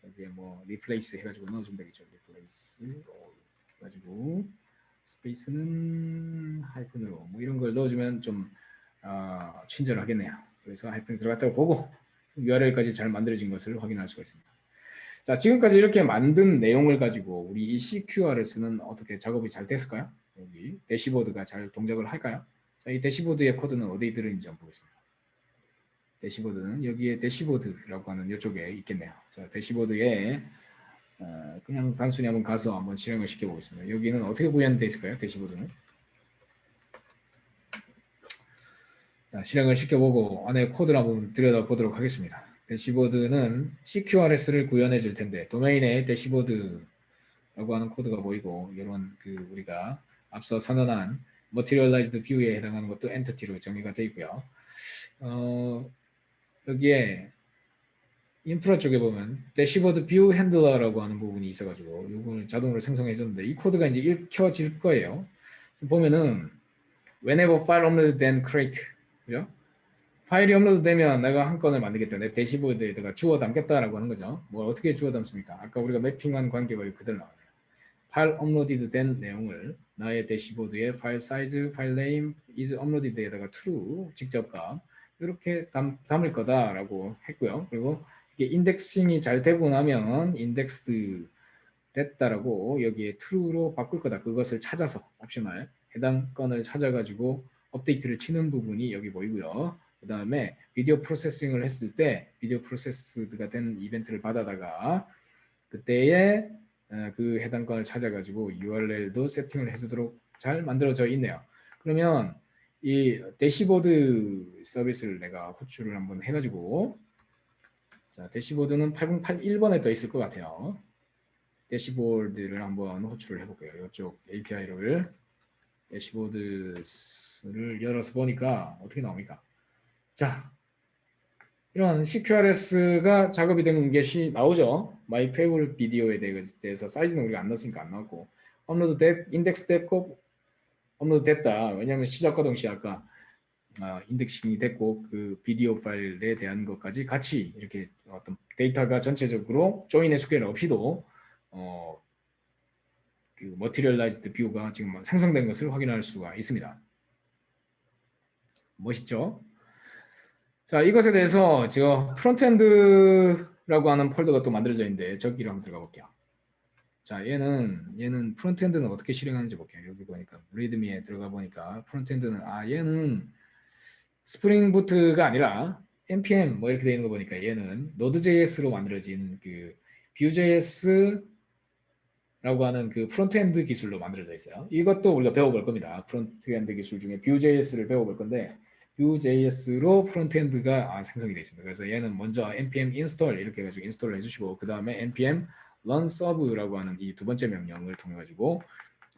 여기에 뭐 리플레이스 해가지고 넣어주면 되겠죠. 리플레이스 해가지고 스페이스는 하이픈으로 뭐 이런 걸 넣어주면 좀 친절하겠네요. 그래서 하이픈이 들어갔다고 보고 URL까지 잘 만들어진 것을 확인할 수가 있습니다. 자, 지금까지 이렇게 만든 내용을 가지고 우리 이 CQRS는 어떻게 작업이 잘 됐을까요? 여기 대시보드가 잘 동작을 할까요? 자, 이 대시보드의 코드는 어디에 들어있는지 한번 보겠습니다. 대시보드는 여기에 대시보드라고 하는 이쪽에 있겠네요. 자, 대시보드에 그냥 단순히 한번 가서 한번 실행을 시켜보겠습니다. 여기는 어떻게 구현되어 있을까요? 대시보드는. 자, 실행을 시켜보고 안에 코드를 한번 들여다보도록 하겠습니다. 대시보드는 CQRS를 구현해 줄 텐데 도메인에 대시보드라고 하는 코드가 보이고 이런 그 우리가 앞서 선언한 Materialized View에 해당하는 것도 엔티티로 정의가 되어 있고요. 여기에 인프라 쪽에 보면 대시보드 뷰 핸들러라고 하는 부분이 있어가지고 이걸 자동으로 생성해 줬는데 이 코드가 이제 읽혀질 거예요. 보면은 whenever file uploaded then create, 그죠? 파일이 업로드되면 내가 한 건을 만들겠다. 내 대시보드에다가 주워 담겠다라고 하는 거죠. 뭘 어떻게 주워 담습니까? 아까 우리가 매핑한 관계가 그대로 나오네요. 파일 업로디드 된 내용을 나의 대시보드에 파일 사이즈, 파일 네임, is uploaded에다가 true 직접값 이렇게 담을 거다라고 했고요. 그리고 이게 인덱싱이 잘 되고 나면 indexed 됐다라고 여기에 true로 바꿀 거다. 그것을 찾아서 옵셔널 해당 건을 찾아가지고 업데이트를 치는 부분이 여기 보이고요. 그 다음에 비디오 프로세싱을 했을 때 비디오 프로세스가 된 이벤트를 받아다가 그때에 그 해당 건을 찾아가지고 URL도 세팅을 해주도록 잘 만들어져 있네요. 그러면 이 대시보드 서비스를 내가 호출을 한번 해가지고 자 대시보드는 8081번에 떠 있을 것 같아요. 대시보드를 한번 호출을 해볼게요. 이쪽 API를 대시보드를 열어서 보니까 어떻게 나옵니까? 자, 이런 CQRS가 작업이 된 것이 나오죠. My favorite 비디오에 대해서 사이즈는 우리가 안 넣었으니까 안 나왔고 업로드 인덱스 됐고 업로드 됐다. 왜냐하면 시작과 동시에 아까 인덱싱이 됐고 그 비디오 파일에 대한 것까지 같이 이렇게 어떤 데이터가 전체적으로 조인의 스퀘어 없이도 그 머티리얼라이즈드 뷰가 지금 생성된 것을 확인할 수가 있습니다. 멋있죠? 자, 이것에 대해서 제가 프론트엔드라고 하는 폴더가 또 만들어져 있는데 저기로 한번 들어가 볼게요. 자, 얘는 프론트엔드는 어떻게 실행하는지 볼게요. 여기 보니까 리드미에 들어가 보니까 프론트엔드는 얘는 스프링 부트가 아니라 npm 뭐 이렇게 되어 있는 거 보니까 얘는 노드.js로 만들어진 그 Vue.js라고 하는 그 프론트엔드 기술로 만들어져 있어요. 이것도 우리가 배워볼 겁니다. 프론트엔드 기술 중에 Vue.js를 배워볼 건데 Vue.js로 프론트엔드가 생성이 되어 있습니다. 그래서 얘는 먼저 npm install 이렇게 해가지고 인스톨을 해주시고 그 다음에 npm run serve라고 하는 이 두 번째 명령을 통해 가지고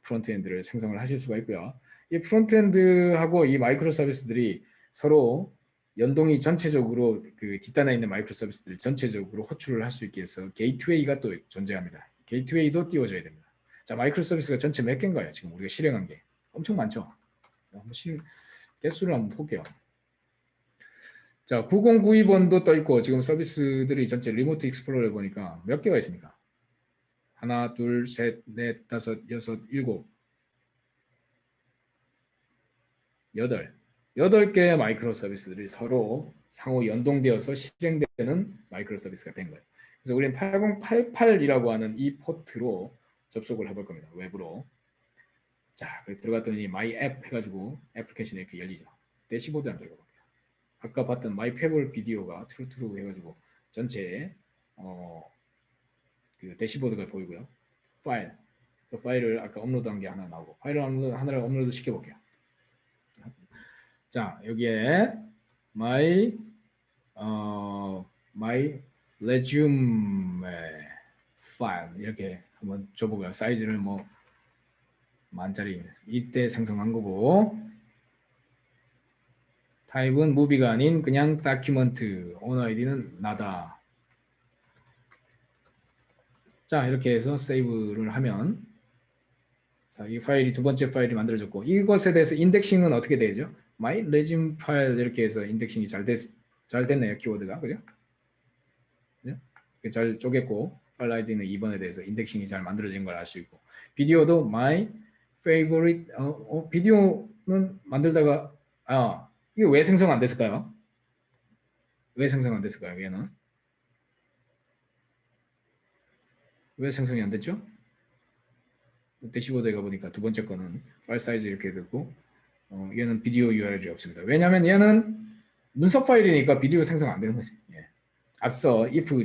프론트엔드를 생성을 하실 수가 있고요. 이 프론트엔드하고 이 마이크로 서비스들이 서로 연동이 전체적으로 그 뒷단에 있는 마이크로 서비스들 전체적으로 호출을 할 수 있게 해서 게이트웨이가 또 존재합니다. 게이트웨이도 띄워줘야 됩니다. 자, 마이크로 서비스가 전체 몇 개인가요? 지금 우리가 실행한 게 엄청 많죠. 한번 개수를 한번 볼게요. 자, 9092번도 떠 있고 지금 서비스들이 전체 리모트 익스플로러를 보니까 몇 개가 있습니까? 하나, 둘, 셋, 넷, 다섯, 여섯, 일곱, 여덟 개의 마이크로 서비스들이 서로 상호 연동되어서 실행되는 마이크로 서비스가 된 거예요. 그래서 우리는 8088이라고 하는 이 포트로 접속을 해볼 겁니다. 웹으로. 자, 들어갔더니 마이 앱 해가지고 애플리케이션이 이렇게 열리죠. 대시보드 한번 들어가 볼게요. 아까 봤던 마이 페블 비디오가 트루트루 해가지고 전체에 그 대시보드가 보이고요. 그 파일을 아까 업로드한 게 하나 나오고 하나를 업로드 시켜볼게요. 자, 여기에 my resume file 이렇게 한번 줘보고요. 사이즈를 뭐 만짜리 이때 생성한 거고 타입은 movie가 아닌 그냥 document 오너 아이디는 나다. 자, 이렇게 해서 세이브를 하면 자, 이 파일이 두 번째 파일이 만들어졌고 이것에 대해서 인덱싱은 어떻게 되죠? my resume 파일 이렇게 해서 인덱싱이 잘 됐네요. 키워드가. 그죠? 네? 잘 쪼갰고 파일 아이디는 2번에 대해서 인덱싱이 잘 만들어진 걸 알 수 있고 비디오도 my favorite 비디오는 만들다가 이게 왜 생성 안 됐을까요? 왜 생성 안 됐을까요? 얘는 왜 생성이 안 됐죠? 대시보드에 가보니까 두 번째 거는 파일 사이즈 이렇게 되고 얘는 비디오 URL이 없습니다. 왜냐하면 얘는 문서 파일이니까 비디오 생성 안 되는 거지. 예. 앞서 if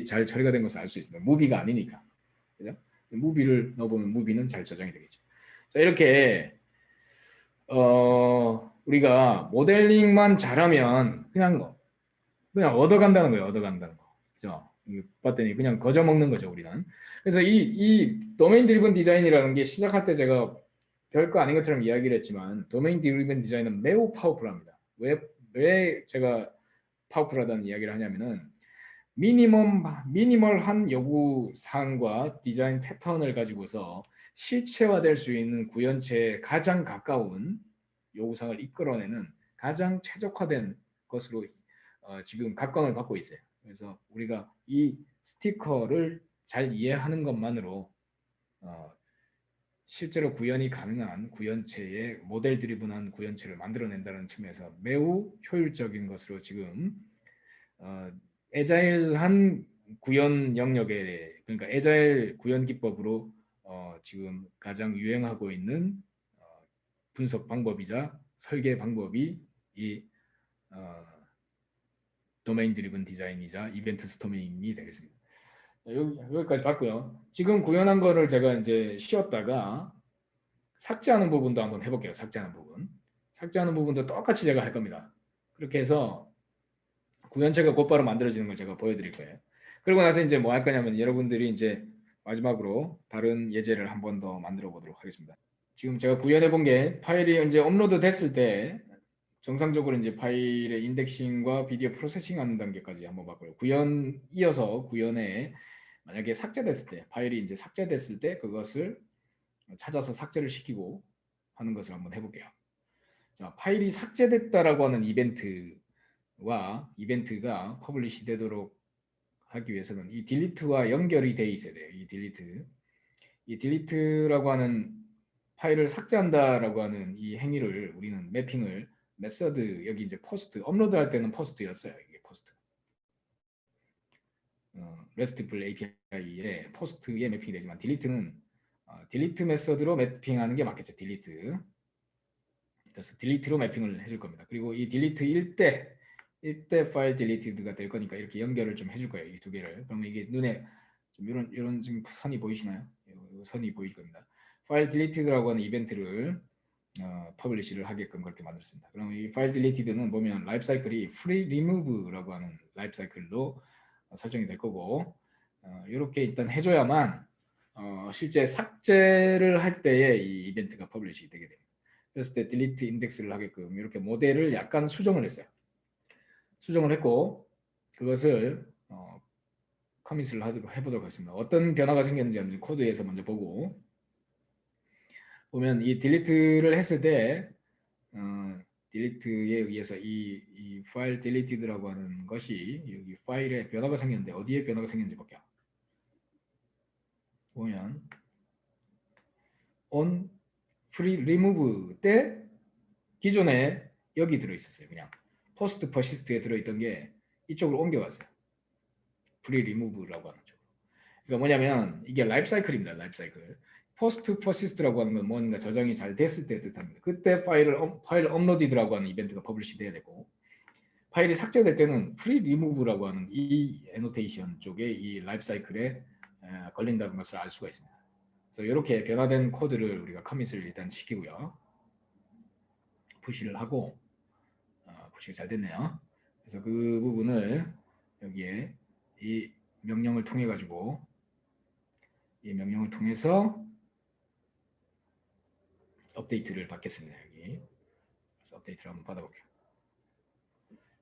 잘 처리가 된 것을 알 수 있습니다. 무비가 아니니까. 그죠? 무비를 넣어보면 무비는 잘 저장이 되겠죠. 자, 이렇게 우리가 모델링만 잘하면 그냥 얻어간다는 거예요. 얻어간다는 거. 그죠? 봤더니 그냥 거저 먹는 거죠, 우리는. 그래서 이 도메인 드리븐 디자인이라는 게 시작할 때 제가 별거 아닌 것처럼 이야기를 했지만 도메인 드리븐 디자인은 매우 파워풀합니다. 왜 제가 파워풀하다는 이야기를 하냐면은 미니멀한 요구 사항과 디자인 패턴을 가지고서 실체화될 수 있는 구현체에 가장 가까운 요구 사항을 이끌어내는 가장 최적화된 것으로 지금 각광을 받고 있어요. 그래서 우리가 이 스티커를 잘 이해하는 것만으로 실제로 구현이 가능한 구현체의 모델 드리븐한 구현체를 만들어낸다는 측면에서 매우 효율적인 것으로 지금 애자일한 구현 영역에 그러니까 애자일 구현 기법으로 지금 가장 유행하고 있는 분석 방법이자 설계 방법이 이 도메인 드리븐 디자인이자 이벤트 스토밍이 되겠습니다. 여기까지 봤고요. 지금 구현한 거를 제가 이제 쉬었다가 삭제하는 부분도 한번 해볼게요. 삭제하는 부분도 똑같이 제가 할 겁니다. 그렇게 해서 구현체가 곧바로 만들어지는 걸 제가 보여드릴 거예요. 그리고 나서 이제 뭐 할 거냐면 여러분들이 이제 마지막으로 다른 예제를 한 번 더 만들어 보도록 하겠습니다. 지금 제가 구현해 본 게 파일이 이제 업로드 됐을 때 정상적으로 이제 파일의 인덱싱과 비디오 프로세싱 하는 단계까지 한번 봤고요. 이어서 구현에 만약에 삭제됐을 때 파일이 이제 삭제됐을 때 그것을 찾아서 삭제를 시키고 하는 것을 한번 해볼게요. 자, 파일이 삭제됐다라고 하는 이벤트가 퍼블리시 되도록 하기 위해서는 이 딜리트와 연결이 돼 있어야 돼요. 이 딜리트라고 하는 파일을 삭제한다라고 하는 이 행위를 우리는 매핑을 메서드 여기 이제 포스트 업로드할 때는 포스트였어요. 이게 포스트. RESTful API에 포스트에 매핑이 되지만 딜리트는 딜리트 메서드로 매핑하는 게 맞겠죠. 딜리트. 그래서 딜리트로 매핑을 해줄 겁니다. 그리고 이 딜리트 일대 파일 딜리트가 될 거니까 이렇게 연결을 좀 해줄 거예요. 이 두 개를. 그러면 이게 눈에 좀 이런 지금 선이 보이시나요? 이 선이 보일 겁니다. 파일 딜리트라고 하는 이벤트를 퍼블리시를 하게끔 그렇게 만들었습니다. 그럼 이 파일 딜리티드는 보면 라이프 사이클이 free remove라고 하는 라이프 사이클로 설정이 될 거고 이렇게 일단 해줘야만 실제 삭제를 할 때에 이 이벤트가 퍼블리시 되게 됩니다. 그랬을 때 딜리트 인덱스를 하게끔 이렇게 모델을 약간 수정을 했어요. 수정을 했고 그것을 커밋을 해보도록 하겠습니다. 어떤 변화가 생겼는지 코드에서 먼저 보고 보면 이 딜리트를 했을 때 딜리트에 의해서 이 파일 딜리티드라고 하는 것이 여기 파일에 변화가 생겼는데 어디에 변화가 생겼는지 볼게요. 보면 on free remove 때 기존에 여기 들어있었어요. 그냥 post persist에 들어있던 게 이쪽으로 옮겨갔어요. free remove라고 하는 쪽으로. 그러니까 뭐냐면 이게 라이프 사이클입니다. 라이프 사이클. post persist라고 하는 건 뭔가 저장이 잘 됐을 때 뜻합니다. 그때 파일 업로디드라고 하는 이벤트가 퍼블리시 돼야 되고 파일이 삭제될 때는 free remove라고 하는 이 애노테이션 쪽에 이 라이프 사이클에 걸린다는 것을 알 수가 있습니다. 그래서 이렇게 변화된 코드를 우리가 커밋을 일단 시키고요. 푸시를 하고 푸시가 잘 됐네요. 그래서 그 부분을 여기에 이 명령을 통해 가지고 이 명령을 통해서 업데이트를 받겠습니다. 여기. 그래서 업데이트를 한번 받아볼게요.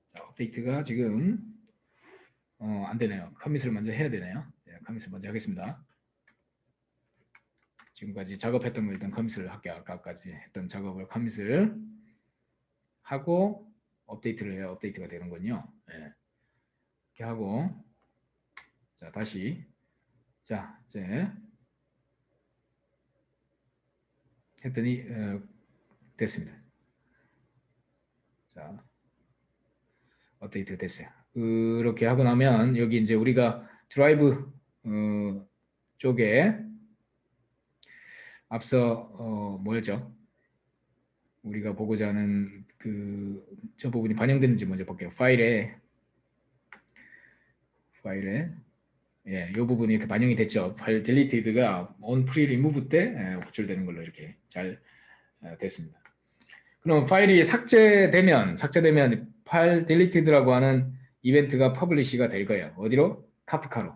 자, 업데이트가 지금 안 되네요. 커밋을 먼저 해야 되네요. 네, 커밋을 먼저 하겠습니다. 지금까지 작업했던 거 일단 커밋을 할게요. 아까까지 했던 작업을 커밋을 하고 업데이트를 해야 업데이트가 되는군요. 네. 이렇게 하고 자 다시 자 이제 했더니 됐습니다. 자 업데이트 됐어요. 그렇게 하고 나면 여기 이제 우리가 드라이브 쪽에 앞서 뭐였죠? 우리가 보고자 하는 저 부분이 반영됐는지 먼저 볼게요. 파일에 예, 이 부분이 이렇게 반영이 됐죠. 파일 딜리티드가 on pre remove 때 호출되는 걸로 이렇게 잘 됐습니다. 그럼 파일이 삭제되면 파일 딜리티드라고 하는 이벤트가 퍼블리시가 될 거예요. 어디로? 카프카로.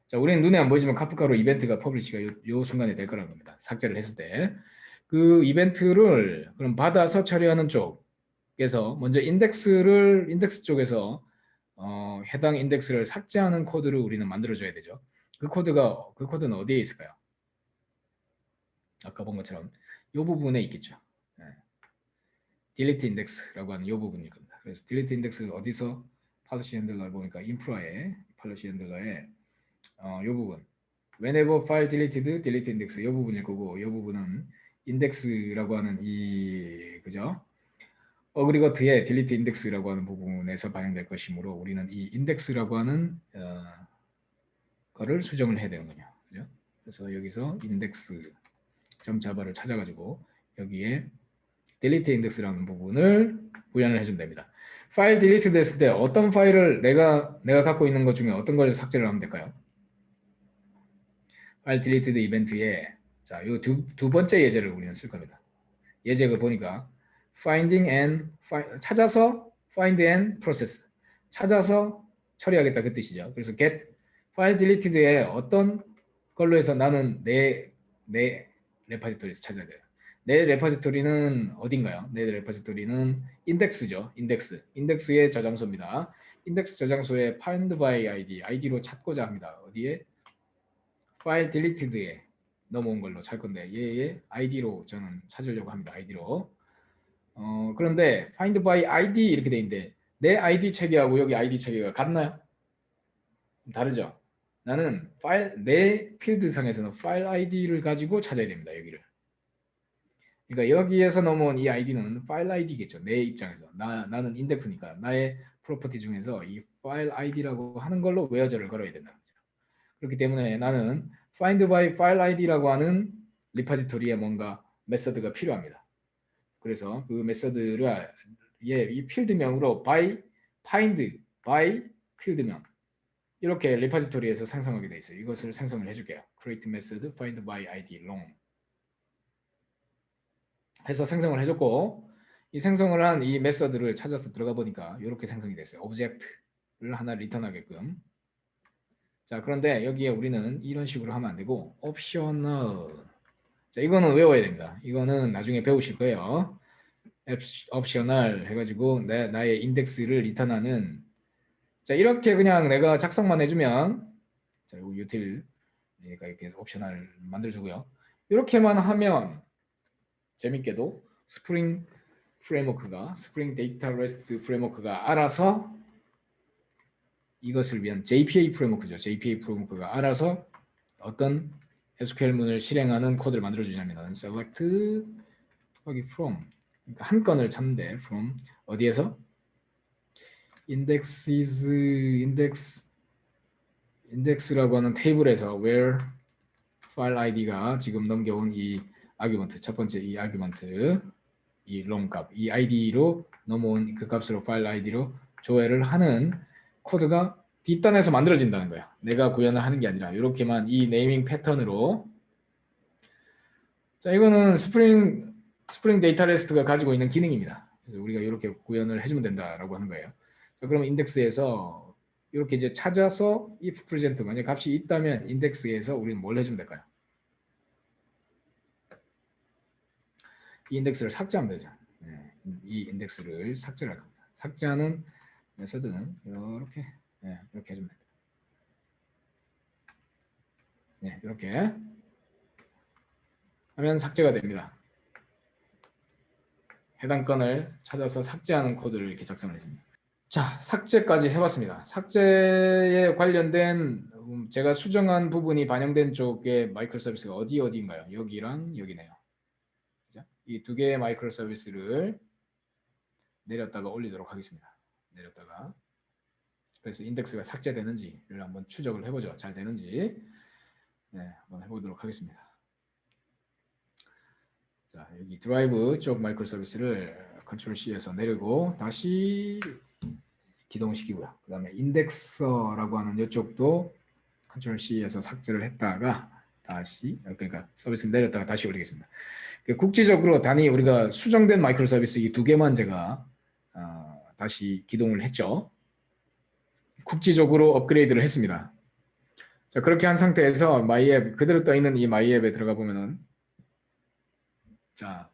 자, 우리는 눈에 안 보이지만 카프카로 이벤트가 퍼블리시가 요 순간에 될 거라는 겁니다. 삭제를 했을 때. 그 이벤트를 그럼 받아서 처리하는 쪽에서 먼저 인덱스 쪽에서 해당 인덱스를 삭제하는 코드를 우리는 만들어줘야 되죠. 그 코드는 어디에 있을까요? 아까 본 것처럼 이 부분에 있겠죠. 네. delete index라고 하는 이 부분일 겁니다. 그래서 delete index 어디서 policy handler 보니까 인프라에 policy handler에 이 부분 whenever file deleted delete index 이 부분일 거고 이 부분은 index라고 하는 그죠? 어그리거트의 delete index라고 하는 부분에서 반영될 것이므로 우리는 이 index라고 하는 거를 수정을 해야 되는군요. 그죠? 그래서 여기서 index.java를 찾아가지고 여기에 delete index라는 부분을 구현을 해주면 됩니다. 파일 딜리트 됐을 때 어떤 파일을 내가 갖고 있는 것 중에 어떤 걸 삭제를 하면 될까요? 파일 딜리트 이벤트에 자, 이 두 번째 예제를 우리는 쓸 겁니다. 예제를 보니까 찾아서 find and process 찾아서 처리하겠다 그 뜻이죠. 그래서 get file deleted에 어떤 걸로 해서 나는 내 레파지토리에서 찾아야 돼요. 내 레파지토리는 어딘가요? 내 레파지토리는 인덱스죠. 인덱스의 저장소입니다. 인덱스 저장소에 find by id로 찾고자 합니다. 어디에? file deleted에 넘어온 걸로 찾을 건데 얘의 id로 저는 찾으려고 합니다. id로 그런데 find by ID 이렇게 돼 있는데 내 ID 체계하고 여기 ID 체계가 같나요? 다르죠. 나는 내 필드 상에서는 파일 아이디를 가지고 찾아야 됩니다. 여기를. 그러니까 여기에서 넘어온 이 아이디는 파일 아이디겠죠. 내 입장에서. 나는 인덱스니까 나의 프로퍼티 중에서 이 파일 아이디라고 하는 걸로 웨어저를 걸어야 된다는 거죠. 그렇기 때문에 나는 find by file id라고 하는 리파지토리에 뭔가 메서드가 필요합니다. 그래서 그 메서드를 이 필드명으로 by find by 필드명 이렇게 리파지토리에서 생성하게 돼 있어요. 이것을 생성을 해줄게요. create method find by id long 해서 생성을 해줬고 이 생성을 한 이 메서드를 찾아서 들어가 보니까 이렇게 생성이 됐어요. 오브젝트를 하나 리턴하게끔. 자, 그런데 여기에 우리는 이런 식으로 하면 안 되고 옵셔널. 자, 이거는 외워야 됩니다. 이거는 나중에 배우실 거예요. 옵셔널 해가지고 나의 인덱스를 리턴하는. 자, 이렇게 그냥 내가 작성만 해주면 자, 이거 util 그러니까 이렇게 옵셔널 만들어주고요. 이렇게만 하면 재밌게도 스프링 프레임워크가 스프링 데이터 레스트 프레임워크가 알아서 이것을 위한 JPA 프레임워크죠. JPA 프레임워크가 알아서 어떤 SQL문을 실행하는 코드를 만들어 주냐면 select 여기 from 그러니까 한 건을 찾는데 from 어디에서 index라고 하는 테이블에서 where file id가 지금 넘겨온 이 아규먼트 첫 번째 이 아규먼트 이 long 값 이 id로 넘어온 그 값으로 file id로 조회를 하는 코드가 뒷단에서 만들어진다는 거야. 내가 구현을 하는 게 아니라 이렇게만 이 네이밍 패턴으로 자 이거는 스프링 데이터 레스트가 가지고 있는 기능입니다. 그래서 우리가 이렇게 구현을 해주면 된다라고 하는 거예요. 자, 그러면 인덱스에서 이렇게 이제 찾아서 if present 만약 값이 있다면 인덱스에서 우리는 뭘 해주면 될까요? 이 인덱스를 삭제하면 되죠. 네, 이 인덱스를 삭제를 할 겁니다. 삭제하는 메서드는 이렇게 이렇게 해주면 됩니다. 네, 이렇게 하면 삭제가 됩니다. 해당 건을 찾아서 삭제하는 코드를 이렇게 작성을 했습니다. 자, 삭제까지 해봤습니다. 삭제에 관련된 제가 수정한 부분이 반영된 쪽의 마이크로 서비스가 어디인가요? 여기랑 여기네요. 이 두 개의 마이크로 서비스를 내렸다가 올리도록 하겠습니다. 내렸다가 그래서 인덱스가 삭제되는지를 한번 추적을 해보죠. 잘 되는지 한번 해보도록 하겠습니다. 자, 여기 드라이브 쪽 마이크로 서비스를 컨트롤 C에서 내리고 다시 기동시키고요. 그 다음에 인덱서라고 하는 이쪽도 컨트롤 C에서 삭제를 했다가 다시 그러니까 서비스를 내렸다가 다시 올리겠습니다. 국지적으로 단위 우리가 수정된 마이크로 서비스 이 두 개만 제가 다시 기동을 했죠. 국지적으로 업그레이드를 했습니다. 자, 그렇게 한 상태에서 마이앱 그대로 떠 있는 이 마이앱에 들어가 보면은 자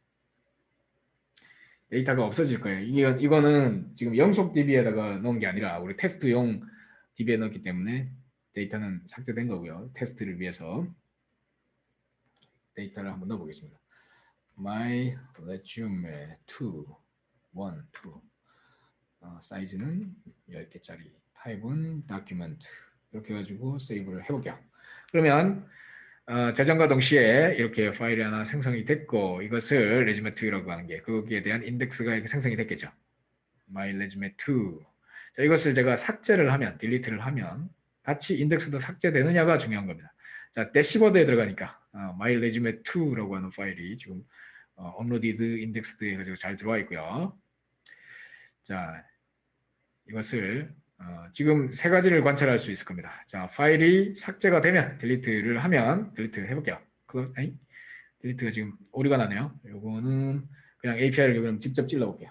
데이터가 없어질 거예요. 이거는 지금 영속 DB에다가 넣은 게 아니라 우리 테스트용 DB에 넣었기 때문에 데이터는 삭제된 거고요. 테스트를 위해서 데이터를 한번 넣어보겠습니다. My resume 2, 1, 2 사이즈는 10개짜리 타입은 document 이렇게 해가지고 세이브를 해볼게요. 그러면 저장과 동시에 이렇게 파일이 하나 생성이 됐고 이것을 resume2라고 하는 게 거기에 대한 인덱스가 이렇게 생성이 됐겠죠. My resume2 자, 이것을 제가 삭제를 하면 딜리트를 하면 같이 인덱스도 삭제되느냐가 중요한 겁니다. 자, 대시보드에 들어가니까 My resume2라고 하는 파일이 지금 업로디드 인덱스드 해가지고 잘 들어와 있고요. 자, 이것을 지금 세 가지를 관찰할 수 있을 겁니다. 자, 파일이 삭제가 되면 딜리트를 하면 딜리트 해볼게요. 딜리트가 지금 오류가 나네요. 요거는 그냥 API를 그럼 직접 찔러볼게요.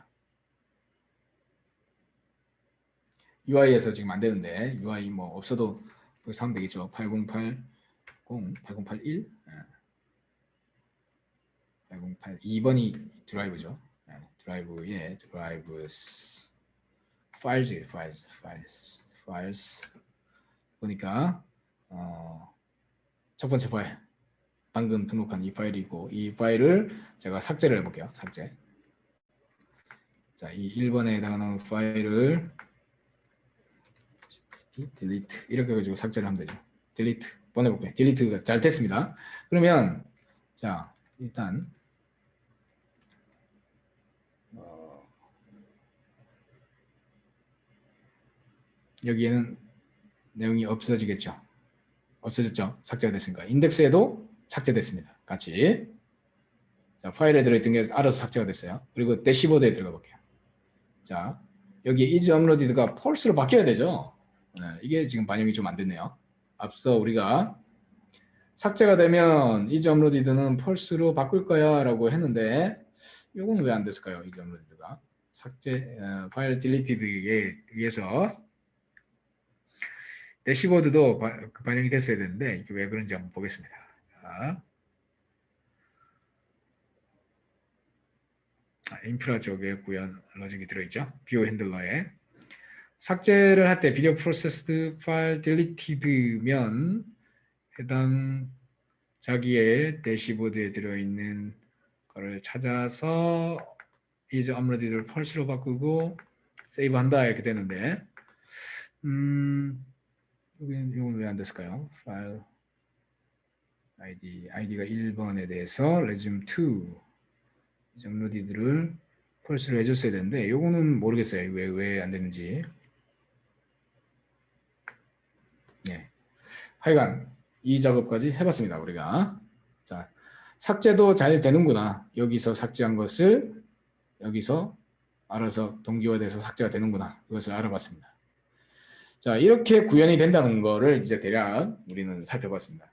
UI에서 지금 안 되는데 UI 뭐 없어도 거기 사면 되겠죠. 8080, 8081, 8082번이 드라이브죠. 드라이브에 드라이브스 파일스 보니까 첫 번째 파일 방금 등록한 이 파일이고 이 파일을 제가 삭제를 해볼게요. 삭제. 자, 이 1번에 해당하는 파일을 delete 이렇게 해가지고 삭제를 하면 되죠. delete 보내볼게요. delete가 잘 됐습니다. 그러면 자 일단 여기에는 내용이 없어지겠죠. 없어졌죠. 삭제가 됐으니까. 인덱스에도 삭제됐습니다. 같이. 자, 파일에 들어있던 게 알아서 삭제가 됐어요. 그리고 대시보드에 들어가 볼게요. 자, 여기 is uploaded가 false로 바뀌어야 되죠. 네, 이게 지금 반영이 좀 안 됐네요. 앞서 우리가 삭제가 되면 is uploaded는 false로 바꿀 거야 라고 했는데 이건 왜 안 됐을까요? is uploaded가 삭제 파일 deleted에 의해서 대시보드도 반영이 됐어야 되는데 이게 왜 그런지 한번 보겠습니다. 자, 인프라 쪽에 구현 로직이 들어있죠. 뷰 핸들러에 삭제를 할 때 비디오 프로세스드 파일 딜리티드면 해당 자기의 대시보드에 들어있는 거를 찾아서 is uploaded를 false로 바꾸고 세이브 한다 이렇게 되는데 이건 왜 안 됐을까요? 파일 아이디가 1번에 대해서 resume 2 is uploaded를 false로 해줬어야 되는데 이거는 모르겠어요. 왜 안 됐는지. 네. 하여간 이 작업까지 해봤습니다. 우리가. 자, 삭제도 잘 되는구나. 여기서 삭제한 것을 여기서 알아서 동기화돼서 삭제가 되는구나. 이것을 알아봤습니다. 자, 이렇게 구현이 된다는 거를 이제 대략 우리는 살펴봤습니다.